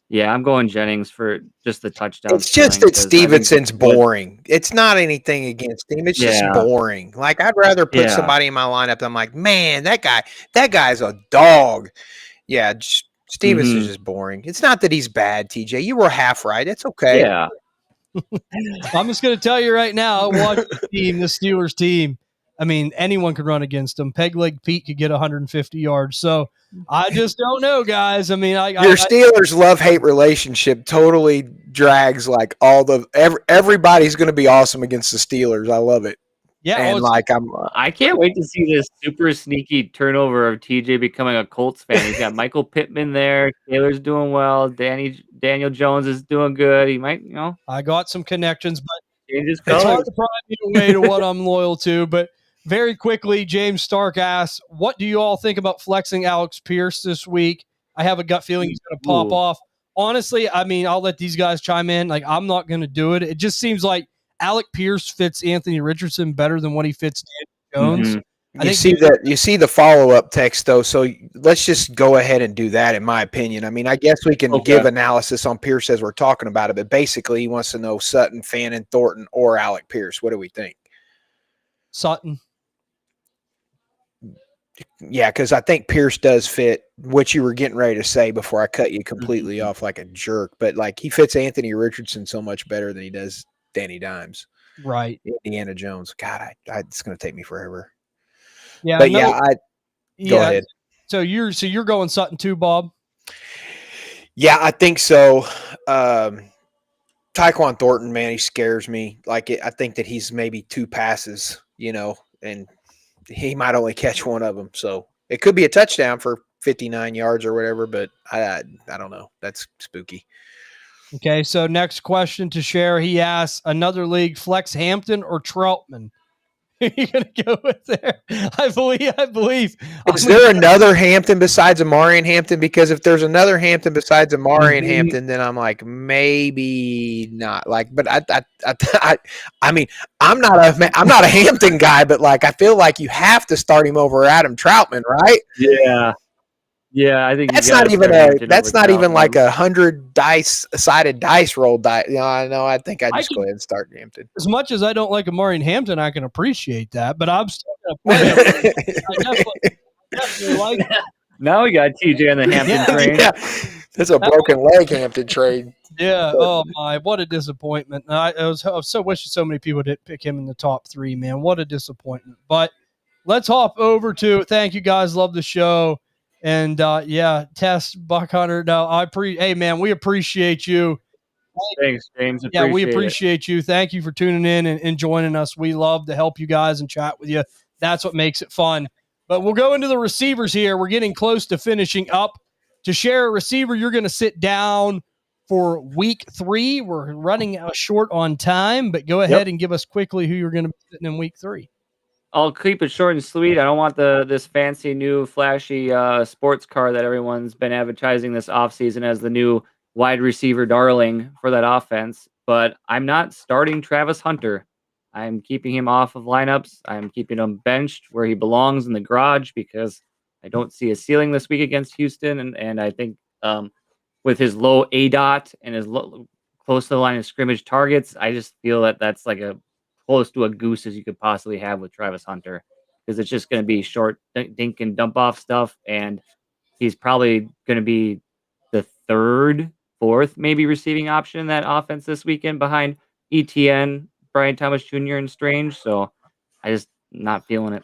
S2: yeah, I'm going Jennings for just the touchdown.
S3: It's just that Stevenson's boring. It's not anything against him. It's just boring. Like I'd rather put somebody in my lineup. I'm like, man, that guy's a dog. Yeah, Stevenson's just boring. It's not that he's bad, TJ. You were half right. It's okay.
S2: Yeah.
S1: I'm just going to tell you right now, watch the team, the Steelers team. I mean, anyone could run against them. Peg Leg Pete could get 150 yards. So I just don't know, guys. I mean,
S3: your Steelers love-hate relationship totally drags like everybody's going to be awesome against the Steelers. I love it.
S1: Yeah,
S3: and
S2: I can't wait to see this super sneaky turnover of TJ becoming a Colts fan. He's got Michael Pittman there. Taylor's doing well. Daniel Jones is doing good. He might,
S1: I got some connections, but
S2: it's
S1: hard to pry me away to what I'm loyal to. But very quickly, James Stark asks, what do you all think about flexing Alex Pierce this week? I have a gut feeling he's going to pop off. Honestly, I mean, I'll let these guys chime in. Like, I'm not going to do it. It just seems like Alec Pierce fits Anthony Richardson better than what he fits Daniel Jones.
S3: You see the follow-up text, though, so let's just go ahead and do that, in my opinion. I mean, I guess we can give analysis on Pierce as we're talking about it, but basically he wants to know Sutton, Fannin, Thornton, or Alec Pierce. What do we think?
S1: Sutton.
S3: Yeah, because I think Pierce does fit what you were getting ready to say before I cut you completely off like a jerk, but like he fits Anthony Richardson so much better than he does Danny Dimes.
S1: Right.
S3: Indiana Jones. God, it's going to take me forever.
S1: Yeah,
S3: but go ahead.
S1: So you're going Sutton too, Bob?
S3: Yeah, I think so. Tyquan Thornton, man, he scares me. I think that he's maybe 2 passes, and he might only catch one of them. So it could be a touchdown for 59 yards or whatever, but I don't know. That's spooky.
S1: Okay, so next question to share. He asks, another league, flex Hampton or Troutman? Who are you going to go with there? I believe.
S3: Is there another Hampton besides Amarian Hampton? Because if there's another Hampton besides Amarian Hampton, then I'm like, maybe not. But I mean, I'm not a Hampton guy, but I feel like you have to start him over Adam Troutman, right?
S2: Yeah. Yeah, I think
S3: that's not even like 100 sided dice roll die. I think I'd just go ahead and start Hampton.
S1: As much as I don't like Amarian Hampton, I can appreciate that, but I'm still going to play him. I definitely like it.
S2: Now we got TJ on the Hampton train.
S3: Yeah. That's a broken leg Hampton train.
S1: Yeah. Oh my, what a disappointment. I was so wishing so many people didn't pick him in the top 3, man. What a disappointment. But let's hop over to, thank you guys. Love the show. And Tess Buck Hunter. No, hey man, we appreciate you.
S2: Thanks, James.
S1: We appreciate you. Thank you for tuning in and joining us. We love to help you guys and chat with you. That's what makes it fun. But we'll go into the receivers here. We're getting close to finishing up. To share a receiver, you're going to sit down for week 3. We're running short on time, but go ahead and give us quickly who you're going to be sitting in week 3.
S2: I'll keep it short and sweet. I don't want this fancy new flashy sports car that everyone's been advertising this offseason as the new wide receiver darling for that offense. But I'm not starting Travis Hunter. I'm keeping him off of lineups. I'm keeping him benched where he belongs in the garage because I don't see a ceiling this week against Houston. And I think with his low ADOT and his close to the line of scrimmage targets, I just feel that that's like a close to a goose as you could possibly have with Travis Hunter, because it's just going to be short dink and dump off stuff. And he's probably going to be the 3rd, 4th, maybe receiving option in that offense this weekend behind ETN, Brian Thomas Jr. and Strange, so I just not feeling it.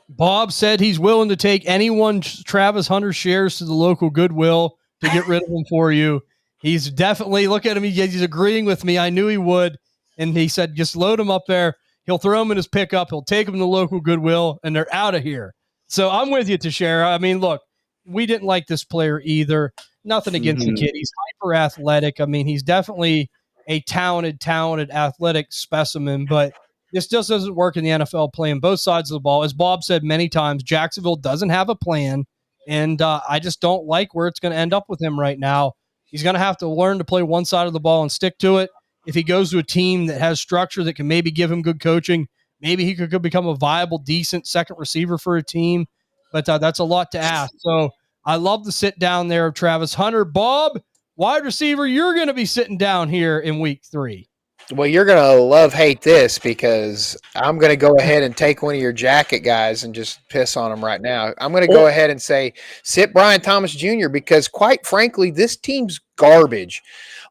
S1: Bob said he's willing to take anyone Travis Hunter shares to the local Goodwill to get rid of him for you. He's definitely, look at him, he's agreeing with me. I knew he would. And he said, just load him up there. He'll throw him in his pickup. He'll take him to the local Goodwill, and they're out of here. So I'm with you, Teixeira. I mean, look, we didn't like this player either. Nothing against the kid. He's hyper athletic. I mean, he's definitely a talented athletic specimen, but this just doesn't work in the NFL playing both sides of the ball. As Bob said many times, Jacksonville doesn't have a plan, and I just don't like where it's going to end up with him right now. He's going to have to learn to play one side of the ball and stick to it. If he goes to a team that has structure that can maybe give him good coaching, maybe he could become a viable, decent second receiver for a team, but that's a lot to ask. So I love the sit down there of Travis Hunter. Bob, wide receiver, you're going to be sitting down here in week 3.
S3: Well, you're going to love-hate this because I'm going to go ahead and take one of your jacket guys and just piss on him right now. I'm going to go ahead and say, sit Brian Thomas Jr. because, quite frankly, this team's garbage.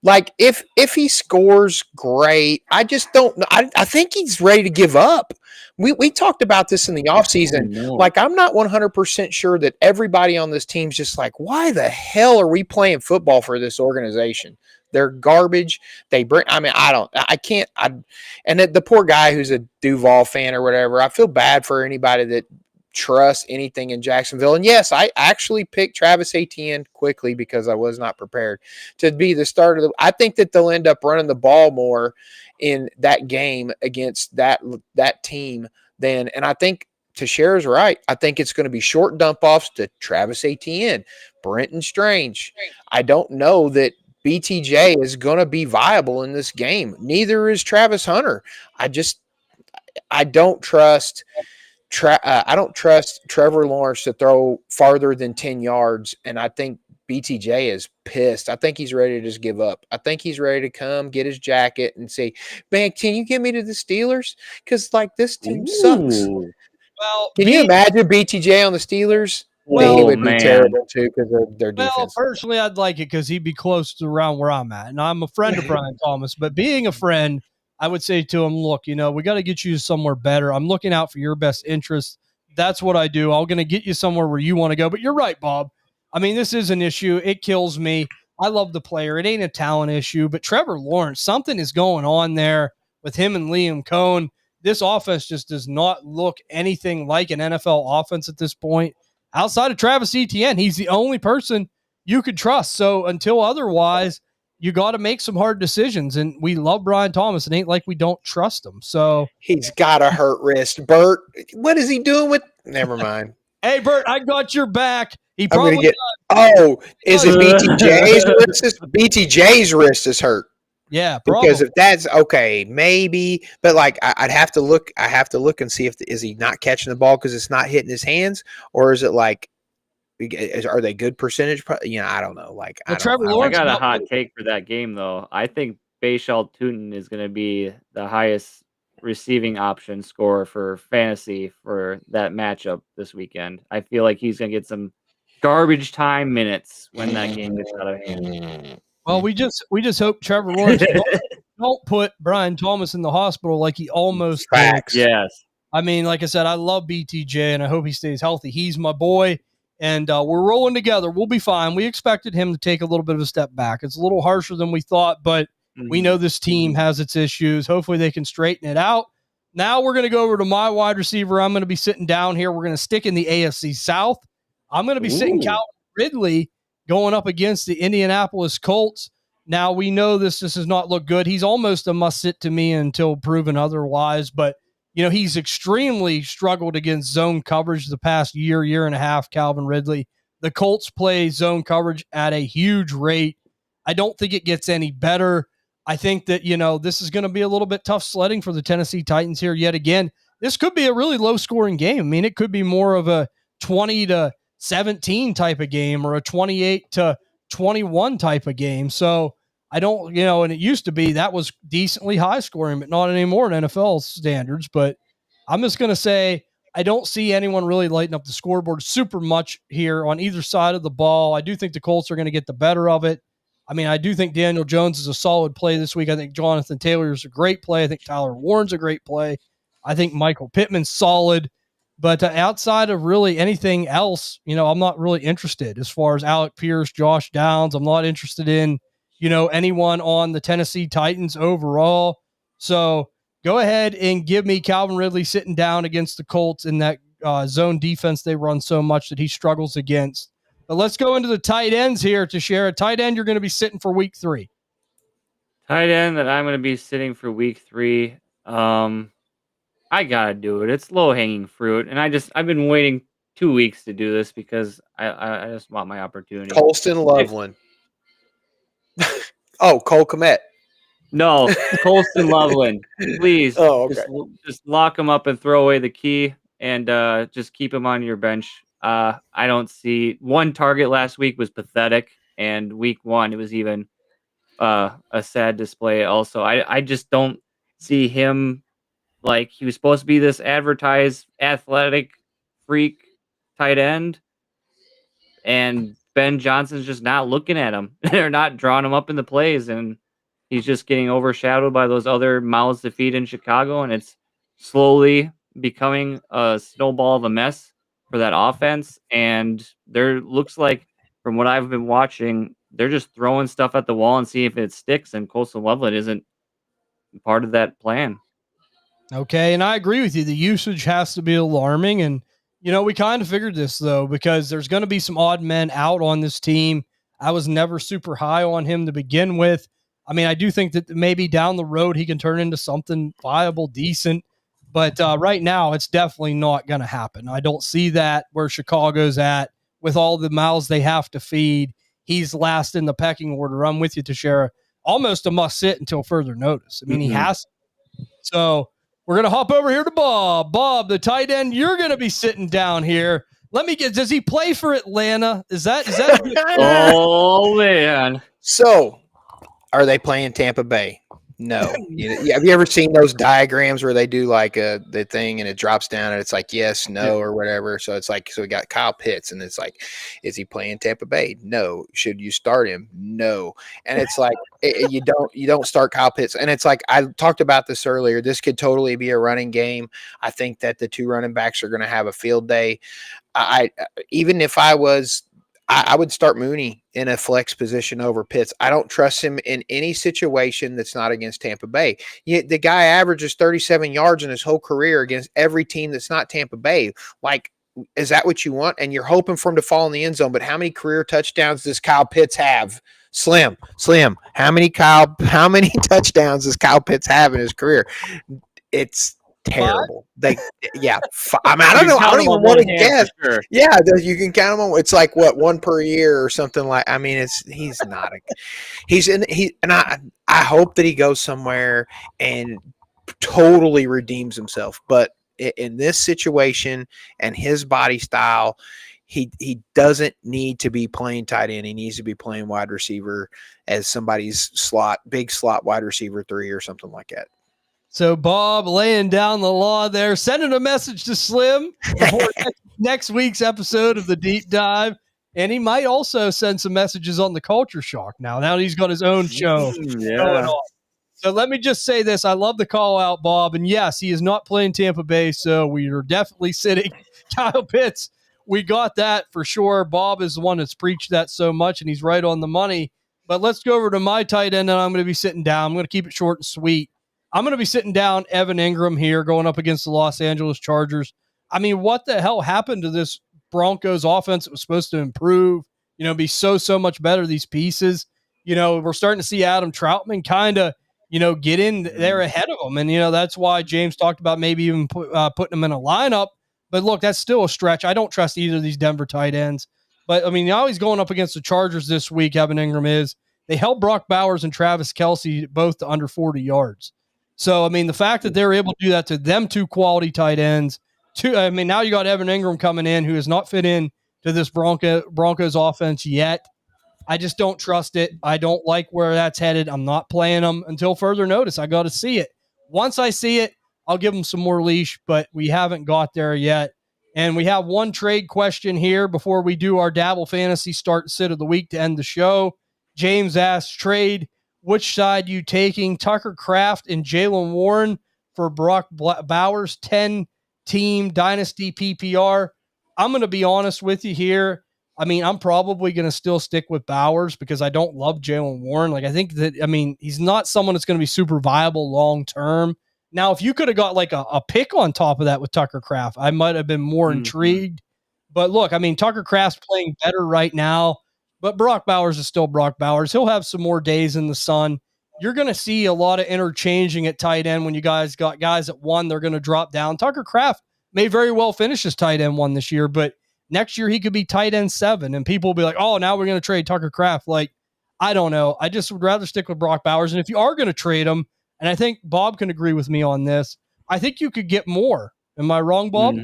S3: Like, if he scores, great. I just don't know. I think he's ready to give up. We talked about this in the offseason.
S2: Oh, no.
S3: Like, I'm not 100% sure that everybody on this team's just like, why the hell are we playing football for this organization? They're garbage. And the poor guy who's a Duval fan or whatever, I feel bad for anybody that trusts anything in Jacksonville. And yes, I actually picked Travis Etienne quickly because I was not prepared to be the starter. I think that they'll end up running the ball more in that game against that team than, and I think Teixeira's right. I think it's going to be short dump offs to Travis Etienne, Brenton Strange. I don't know that BTJ is going to be viable in this game. Neither is Travis Hunter. I don't trust Trevor Lawrence to throw farther than 10 yards, and I think BTJ is pissed. I think he's ready to just give up. I think he's ready to come get his jacket and say, man, can you get me to the Steelers? Because, like, this team sucks.
S1: Well,
S3: can you imagine BTJ on the Steelers?
S1: Well,
S3: he would be terrible too because of their defense.
S1: Well, personally, I'd like it because he'd be close to around where I'm at, and I'm a friend of Brian Thomas. But being a friend, I would say to him, look, we got to get you somewhere better. I'm looking out for your best interest. That's what I do. I'm going to get you somewhere where you want to go. But you're right, Bob. I mean, this is an issue. It kills me. I love the player. It ain't a talent issue. But Trevor Lawrence, something is going on there with him and Liam Cohn. This offense just does not look anything like an NFL offense at this point. Outside of Travis Etienne, he's the only person you could trust. So until otherwise, you got to make some hard decisions. And we love Brian Thomas. It ain't like we don't trust him. So
S3: he's got a hurt wrist. Bert, what is he doing with? Never mind.
S1: Hey, Bert, I got your back. He probably
S3: is it BTJ's wrist? BTJ's wrist is hurt.
S1: Yeah, probably.
S3: Because if that's okay, maybe, but like I'd have to look. I have to look and see is he not catching the ball because it's not hitting his hands, or is it like, are they good percentage? I don't know. Like,
S2: I got a hot take for that game though. I think Bashal Tootin is going to be the highest receiving option scorer for fantasy for that matchup this weekend. I feel like he's going to get some garbage time minutes when that game gets out of hand.
S1: Well, we just hope Trevor Lawrence don't put Brian Thomas in the hospital like he almost did.
S2: Yes.
S1: I mean, like I said, I love BTJ, and I hope he stays healthy. He's my boy, and we're rolling together. We'll be fine. We expected him to take a little bit of a step back. It's a little harsher than we thought, but we know this team has its issues. Hopefully they can straighten it out. Now we're going to go over to my wide receiver. I'm going to be sitting down here. We're going to stick in the AFC South. I'm going to be sitting Calvin Ridley going up against the Indianapolis Colts. Now, we know this does not look good. He's almost a must-sit to me until proven otherwise, but, he's extremely struggled against zone coverage the past year and a half, Calvin Ridley. The Colts play zone coverage at a huge rate. I don't think it gets any better. I think that, this is going to be a little bit tough sledding for the Tennessee Titans here yet again. This could be a really low-scoring game. I mean, it could be more of a 20-17 type of game or a 28-21 type of game. So I don't, and it used to be that was decently high scoring, but not anymore in NFL standards. But I'm just going to say I don't see anyone really lighting up the scoreboard super much here on either side of the ball. I do think the Colts are going to get the better of it. I mean, I do think Daniel Jones is a solid play this week. I think Jonathan Taylor is a great play. I think Tyler Warren's a great play. I think Michael Pittman's solid. But outside of really anything else, I'm not really interested as far as Alec Pierce, Josh Downs. I'm not interested in, anyone on the Tennessee Titans overall. So go ahead and give me Calvin Ridley sitting down against the Colts in that zone defense they run so much that he struggles against. But let's go into the tight ends here to share a tight end you're going to be sitting for week 3.
S2: Tight end that I'm going to be sitting for week 3. I gotta do it. It's low hanging fruit, and I've been waiting 2 weeks to do this because I just want my opportunity.
S3: Colston Loveland. Oh, Cole Kmet.
S2: No, Colston Loveland. Please,
S3: okay.
S2: just lock him up and throw away the key, and just keep him on your bench. I don't see one target last week was pathetic, and week 1 it was even a sad display. Also, I just don't see him. Like, he was supposed to be this advertised athletic freak tight end, and Ben Johnson's just not looking at him. They're not drawing him up in the plays, and he's just getting overshadowed by those other mouths to feed in Chicago, and it's slowly becoming a snowball of a mess for that offense. And there looks like, from what I've been watching, they're just throwing stuff at the wall and see if it sticks, and Colston Loveland isn't part of that plan.
S1: Okay, and I agree with you. The usage has to be alarming. And, we kind of figured this, though, because there's going to be some odd men out on this team. I was never super high on him to begin with. I mean, I do think that maybe down the road he can turn into something viable, decent. But right now, it's definitely not going to happen. I don't see that where Chicago's at with all the mouths they have to feed. He's last in the pecking order. I'm with you, Teixeira. Almost a must sit until further notice. I mean, he has to. So we're going to hop over here to Bob. Bob, the tight end, you're going to be sitting down here. Let me get, does he play for Atlanta? Is that a good
S2: Oh, man.
S3: So, are they playing Tampa Bay? No. Have you ever seen those diagrams where they do like the thing and it drops down and it's like yes, no, or whatever? So it's like, so we got Kyle Pitts and it's like, is he playing Tampa Bay? No. Should you start him? No. And it's like you don't start Kyle Pitts. And it's like, I talked about this earlier. This could totally be a running game. I think that the 2 running backs are going to have a field day. Even if I would start Mooney in a flex position over Pitts. I don't trust him in any situation that's not against Tampa Bay. The guy averages 37 yards in his whole career against every team that's not Tampa Bay. Like, is that what you want? And you're hoping for him to fall in the end zone. But how many career touchdowns does Kyle Pitts have? Slim. How many touchdowns does Kyle Pitts have in his career? It's terrible. I don't know. I don't even want to guess. Sure. Yeah, you can count them on. It's like what, 1 per year or something like. I mean, he's not I hope that he goes somewhere and totally redeems himself. But in this situation and his body style, he doesn't need to be playing tight end. He needs to be playing wide receiver as somebody's big slot wide receiver 3 or something like that.
S1: So Bob laying down the law there, sending a message to Slim before next week's episode of the Deep Dive. And he might also send some messages on the Culture Shock now that he's got his own show going on. So let me just say this. I love the call out, Bob. And yes, he is not playing Tampa Bay, so we are definitely sitting Kyle Pitts. We got that for sure. Bob is the one that's preached that so much, and he's right on the money. But let's go over to my tight end, and I'm going to be sitting down. I'm going to keep it short and sweet. I'm going to be sitting down Evan Ingram here going up against the Los Angeles Chargers. I mean, what the hell happened to this Broncos offense? It was supposed to improve, be so much better, these pieces. We're starting to see Adam Troutman kind of, get in there ahead of them. And, that's why James talked about maybe even putting them in a lineup. But look, that's still a stretch. I don't trust either of these Denver tight ends. But, I mean, now he's going up against the Chargers this week, Evan Ingram is. They held Brock Bowers and Travis Kelce both to under 40 yards. So, I mean, the fact that they're able to do that to them 2 quality tight ends, now you got Evan Ingram coming in who has not fit in to this Broncos offense yet. I just don't trust it. I don't like where that's headed. I'm not playing them until further notice. I got to see it. Once I see it, I'll give them some more leash, but we haven't got there yet. And we have one trade question here before we do our Dabble Fantasy start and sit of the week to end the show. James asks, trade, which side you taking? Tucker Kraft and Jalen Warren for Brock Bowers, 10-team Dynasty PPR. I'm going to be honest with you here. I mean, I'm probably going to still stick with Bowers because I don't love Jalen Warren. Like, I think that, I mean, he's not someone that's going to be super viable long term. Now, if you could have got like a pick on top of that with Tucker Kraft, I might have been more intrigued. But look, I mean, Tucker Kraft's playing better right now, but Brock Bowers is still Brock Bowers. He'll have some more days in the sun. You're going to see a lot of interchanging at tight end when you guys got guys at 1, they're going to drop down. Tucker Kraft may very well finish as tight end 1 this year, but next year he could be tight end 7, and people will be like, oh, now we're going to trade Tucker Kraft. Like, I don't know. I just would rather stick with Brock Bowers. And if you are going to trade him, and I think Bob can agree with me on this, I think you could get more. Am I wrong, Bob?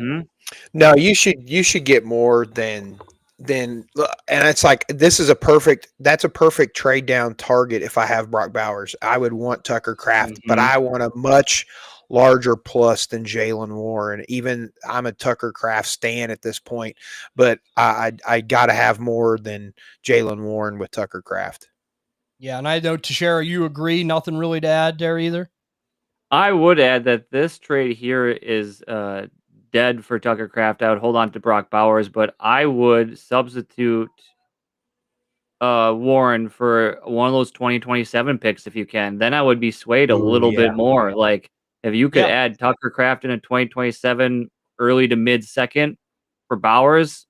S3: No, you should get more than, and it's like, that's a perfect trade down target. If I have Brock Bowers, I would want Tucker Kraft, but I want a much larger plus than Jalen Warren. Even I'm a Tucker Kraft stan at this point, but I got to have more than Jalen Warren with Tucker Kraft.
S1: Yeah, and I know, Teixeira, you agree. Nothing really to add there either?
S2: I would add that this trade here is dead for Tucker Kraft. I would hold on to Brock Bowers, but I would substitute Warren for one of those 2027 picks if you can. Then I would be swayed a little bit more. Like, if you could add Tucker Kraft in a 2027 early to mid second for Bowers.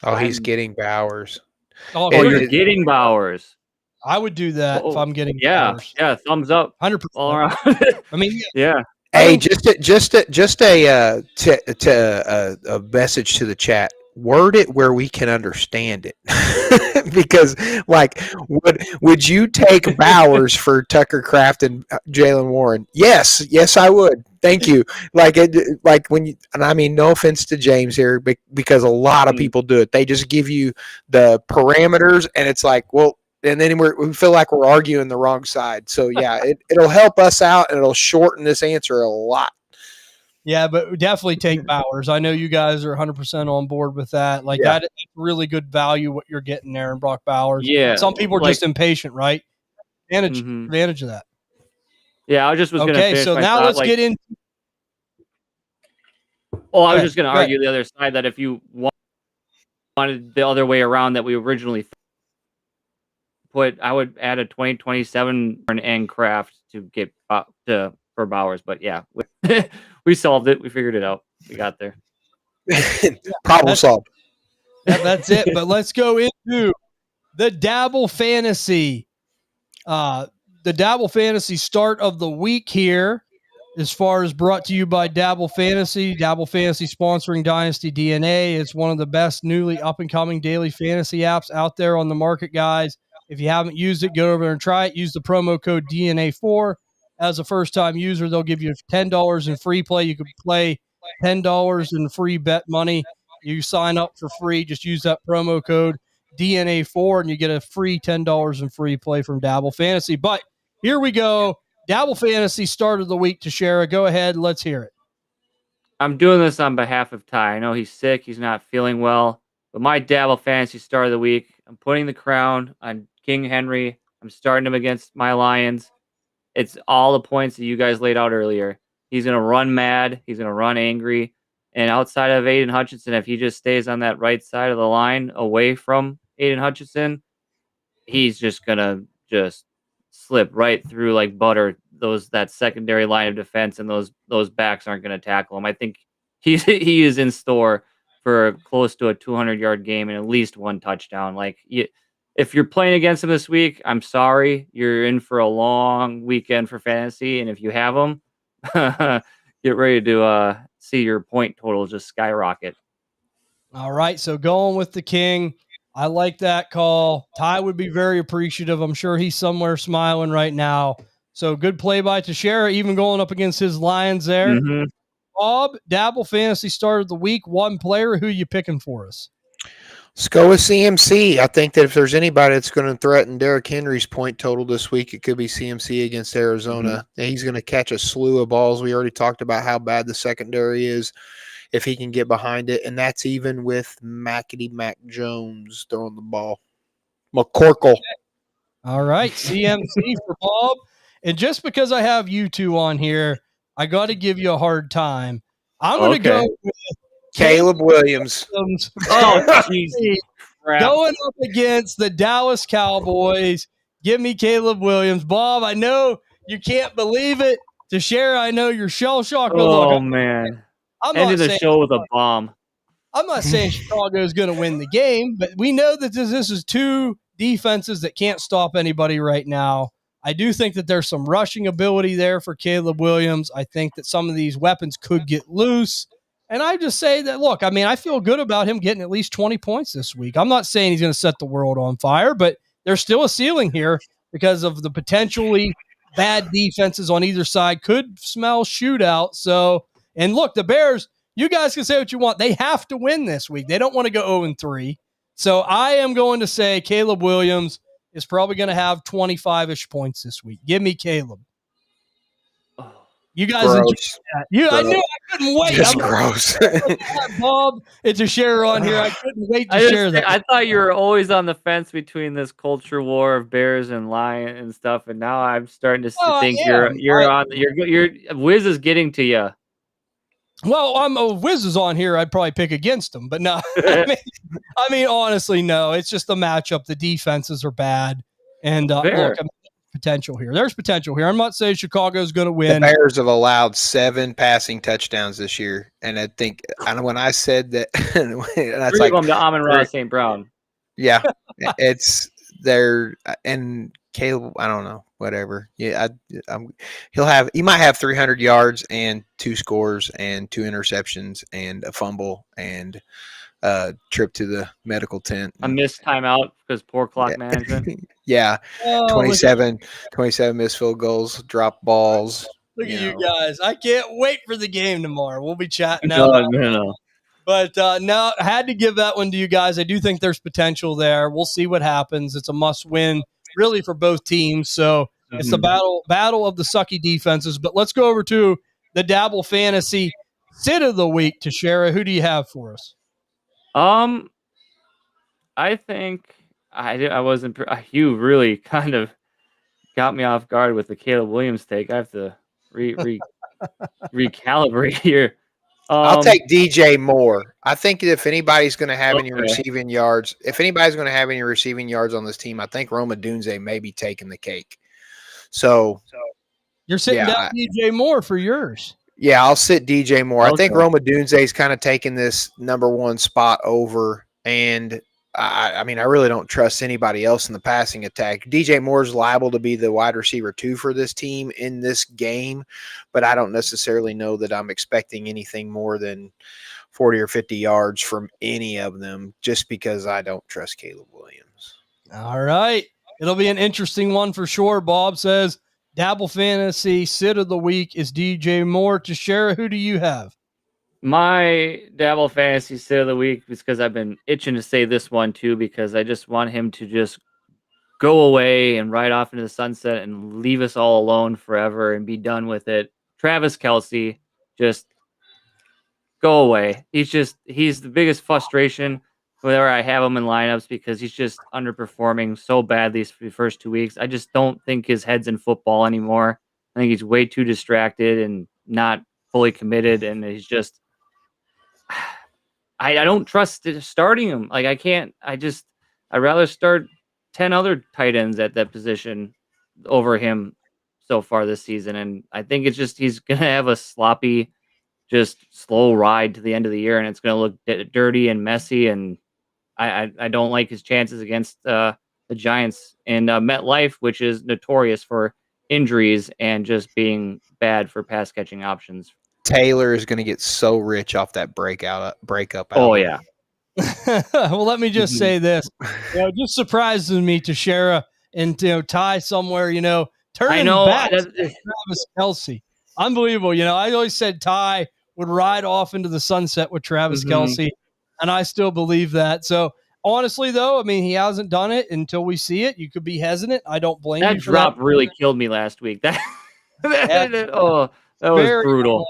S3: Oh, he's getting Bowers.
S2: Oh, you're getting Bowers.
S1: I would do that if I'm getting Bowers.
S2: Yeah, thumbs up.
S1: 100%.
S2: All around.
S1: I mean,
S2: yeah.
S3: Hey, just a message to the chat. Word it where we can understand it, because like, would you take Bowers for Tucker Kraft and Jalen Warren? Yes, I would. Thank you. Like when you, and I mean, no offense to James here, because a lot of people do it. They just give you the parameters, and it's like, well. And then we feel like we're arguing the wrong side. So, yeah, it'll help us out, and it'll shorten this answer a lot.
S1: Yeah, but definitely take Bowers. I know you guys are 100% on board with that. Like, that's really good value what you're getting there in Brock Bowers.
S2: Yeah.
S1: Some people are just impatient, right? Advantage of that.
S2: Yeah, I was just going to finish
S1: so
S2: my
S1: now
S2: thought,
S1: let's get in.
S2: Well, I was just going to argue the other side that if you wanted the other way around that we originally I would add a 2027 and Kraft to get for Bowers. But yeah, we solved it. We figured it out. We got there.
S3: Problem solved.
S1: That's it. But let's go into the Dabble Fantasy. The Dabble Fantasy start of the week here, as far as brought to you by Dabble Fantasy. Dabble Fantasy sponsoring Dynasty DNA. It's one of the best newly up-and-coming daily fantasy apps out there on the market, guys. If you haven't used it, go over there and try it. Use the promo code DNA4. As a first-time user, they'll give you $10 in free play. You can play $10 in free bet money. You sign up for free. Just use that promo code DNA4, and you get a free $10 in free play from Dabble Fantasy. But here we go. Dabble Fantasy start of the week. Teixeira, go ahead. Let's hear it.
S2: I'm doing this on behalf of Ty. I know he's sick. He's not feeling well. But my Dabble Fantasy start of the week, I'm putting the crown on King Henry. I'm starting him against my Lions. It's all the points that you guys laid out earlier. He's going to run mad. He's going to run angry. And outside of Aiden Hutchinson, if he just stays on that right side of the line away from Aiden Hutchinson, he's just going to just slip right through like butter that secondary line of defense, and those backs aren't going to tackle him. I think he is in store for close to a 200-yard game and at least one touchdown. Like, if you're playing against him this week, I'm sorry. You're in for a long weekend for fantasy, and if you have him, get ready to see your point total just skyrocket. All
S1: right, so going with the King. I like that call. Ty would be very appreciative. I'm sure he's somewhere smiling right now. So good play by Teixeira, even going up against his Lions there. Bob, Dabble Fantasy start of the week. One player. Who you picking for us?
S3: Let's go with CMC. I think that if there's anybody that's going to threaten Derrick Henry's point total this week, it could be CMC against Arizona. He's going to catch a slew of balls. We already talked about how bad the secondary is if he can get behind it, and that's even with Mac Jones throwing the ball. McCorkle.
S1: All right, CMC for Bob. And just because I have you two on here, I got to give you a hard time. I'm going to go with
S3: Caleb Williams.
S2: Oh, Jesus.
S1: Going up against the Dallas Cowboys. Give me Caleb Williams. Bob, I know you can't believe it. Tashara, I know you're shell-shocked.
S2: Oh, man. Ended the show with a bomb.
S1: I'm not saying Chicago is going to win the game, but we know that this is two defenses that can't stop anybody right now. I do think that there's some rushing ability there for Caleb Williams. I think that some of these weapons could get loose. And I just say that, look, I mean, I feel good about him getting at least 20 points this week. I'm not saying he's going to set the world on fire, but there's still a ceiling here because of the potentially bad defenses on either side. Could smell shootout. So, and look, the Bears, you guys can say what you want. They have to win this week. They don't want to go 0-3. So I am going to say Caleb Williams is probably going to have 25-ish points this week. Give me Caleb. You guys enjoy that. I knew I couldn't wait.
S3: Just gross.
S1: Bob, it's a share on here. I couldn't wait to share that.
S2: I thought you were always on the fence between this culture war of Bears and Lion and stuff, and now I'm starting to think your Wiz is getting to you.
S1: Well, Wiz is on here. I'd probably pick against him, but no. I mean, honestly, no. It's just the matchup. The defenses are bad, and look, potential here. There's potential here. I'm not saying Chicago's going to win.
S3: The Bears have allowed 7 passing touchdowns this year, and I think when I said that, that's
S2: like them to Amon-Ra St. Brown.
S3: Yeah, it's there, and Caleb. I don't know, whatever. Yeah, he might have 300 yards and 2 scores and 2 interceptions and a fumble and trip to the medical tent.
S2: A missed timeout because poor clock management.
S3: Yeah. 27 missed field goals, drop balls.
S1: Look at you guys. I can't wait for the game tomorrow. We'll be chatting
S2: now.
S1: No. But no, I had to give that one to you guys. I do think there's potential there. We'll see what happens. It's a must win really for both teams. So it's the battle of the sucky defenses. But let's go over to the Dabble Fantasy Sit of the Week. Tashara, who do you have for us?
S2: I think I wasn't. You really kind of got me off guard with the Caleb Williams take. I have to recalibrate here.
S3: I'll take DJ Moore. I think if anybody's going to have any receiving yards, on this team, I think Roma Dunze may be taking the cake. So
S1: you're sitting down DJ Moore for yours.
S3: Yeah, I'll sit DJ Moore. I think Roma Dunze is kind of taking this number 1 spot over, and I mean, I really don't trust anybody else in the passing attack. DJ Moore is liable to be the wide receiver 2 for this team in this game, but I don't necessarily know that I'm expecting anything more than 40 or 50 yards from any of them just because I don't trust Caleb Williams.
S1: All right. It'll be an interesting one for sure. Bob says Dabble Fantasy Sit of the Week is DJ Moore. Tashara, who do you have?
S2: My Dabble Fantasy Sit of the Week is because I've been itching to say this one too, because I just want him to just go away and ride off into the sunset and leave us all alone forever and be done with it. Travis Kelce, just go away. He's the biggest frustration whenever I have him in lineups because he's just underperforming so bad these first 2 weeks. I just don't think his head's in football anymore. I think he's way too distracted and not fully committed, and he's just I don't trust starting him. Like I'd rather start 10 other tight ends at that position over him so far this season. And I think it's just, he's going to have a sloppy, just slow ride to the end of the year. And it's going to look dirty and messy. And I don't like his chances against the Giants and MetLife, which is notorious for injuries and just being bad for pass catching options.
S3: Taylor is going to get so rich off that breakup.
S2: Oh yeah.
S1: Well, let me just say this. It just surprises me Tashara and Ty somewhere, turning back to Travis Kelce. Unbelievable. I always said Ty would ride off into the sunset with Travis Kelce, and I still believe that. So honestly, though, I mean, he hasn't done it until we see it. You could be hesitant. I don't blame you.
S2: That drop really killed me last week. That was brutal.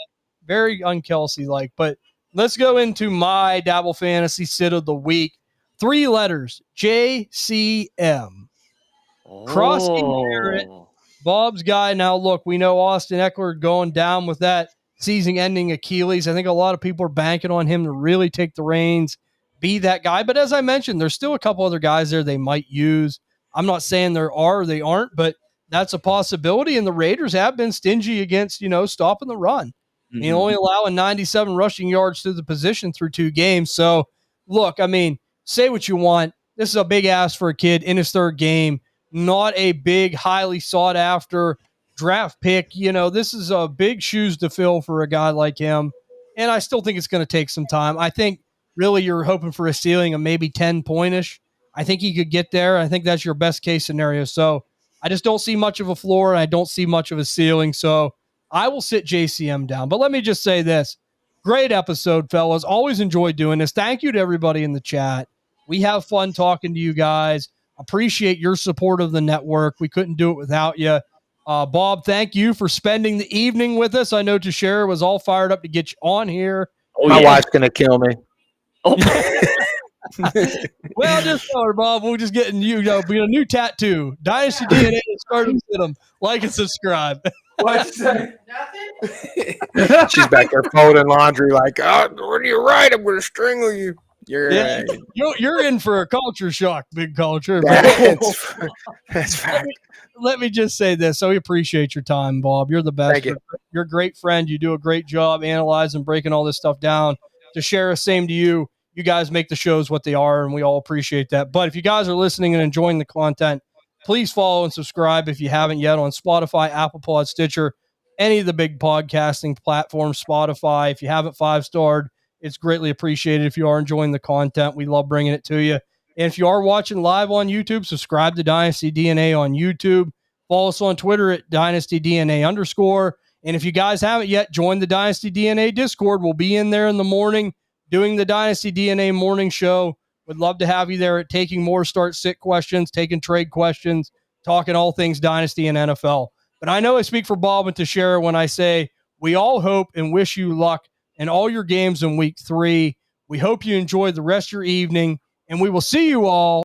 S2: Very
S1: un-Kelce-like. But let's go into my Dabble Fantasy Sit of the Week. 3 letters, JCM. Crossing Barrett, Bob's guy. Now, look, we know Austin Eckler going down with that season-ending Achilles. I think a lot of people are banking on him to really take the reins, be that guy. But as I mentioned, there's still a couple other guys there they might use. I'm not saying there are or they aren't, but that's a possibility. And the Raiders have been stingy against, stopping the run. I mean, only allowing 97 rushing yards to the position through 2 games. So, look, I mean, say what you want. This is a big ask for a kid in his 3rd game. Not a big, highly sought-after draft pick. This is a big shoes to fill for a guy like him. And I still think it's going to take some time. I think really you're hoping for a ceiling of maybe 10-point-ish. I think he could get there. I think that's your best case scenario. So I just don't see much of a floor, and I don't see much of a ceiling. So I will sit JCM down. But let me just say this. Great episode, fellas. Always enjoy doing this. Thank you to everybody in the chat. We have fun talking to you guys. Appreciate your support of the network. We couldn't do it without you. Bob, thank you for spending the evening with us. I know Teixeira was all fired up to get you on here.
S3: My wife's going to kill me.
S2: Oh.
S1: Well, just tell her, Bob. We're just getting being a new tattoo. Dynasty DNA started with them. Like and subscribe.
S4: What'd you say?
S3: Nothing. She's back there folding laundry like, when you right, I'm going to strangle you.
S1: You're in for a culture shock, big culture.
S3: That's fact.
S1: Let me just say this. So we appreciate your time, Bob. You're the best.
S3: Thank you.
S1: You're a great friend. You do a great job analyzing, breaking all this stuff down. Teixeira, same to you. You guys make the shows what they are, and we all appreciate that. But if you guys are listening and enjoying the content, please follow and subscribe if you haven't yet on Spotify, Apple Pod, Stitcher, any of the big podcasting platforms, Spotify. If you haven't 5-starred, it's greatly appreciated. If you are enjoying the content, we love bringing it to you. And if you are watching live on YouTube, subscribe to Dynasty DNA on YouTube. Follow us on Twitter at DynastyDNA_. And if you guys haven't yet, join the Dynasty DNA Discord. We'll be in there in the morning doing the Dynasty DNA morning show. Would love to have you there taking more start-sit questions, taking trade questions, talking all things Dynasty and NFL. But I know I speak for Bob and Teixeira when I say we all hope and wish you luck in all your games in week 3. We hope you enjoy the rest of your evening, and we will see you all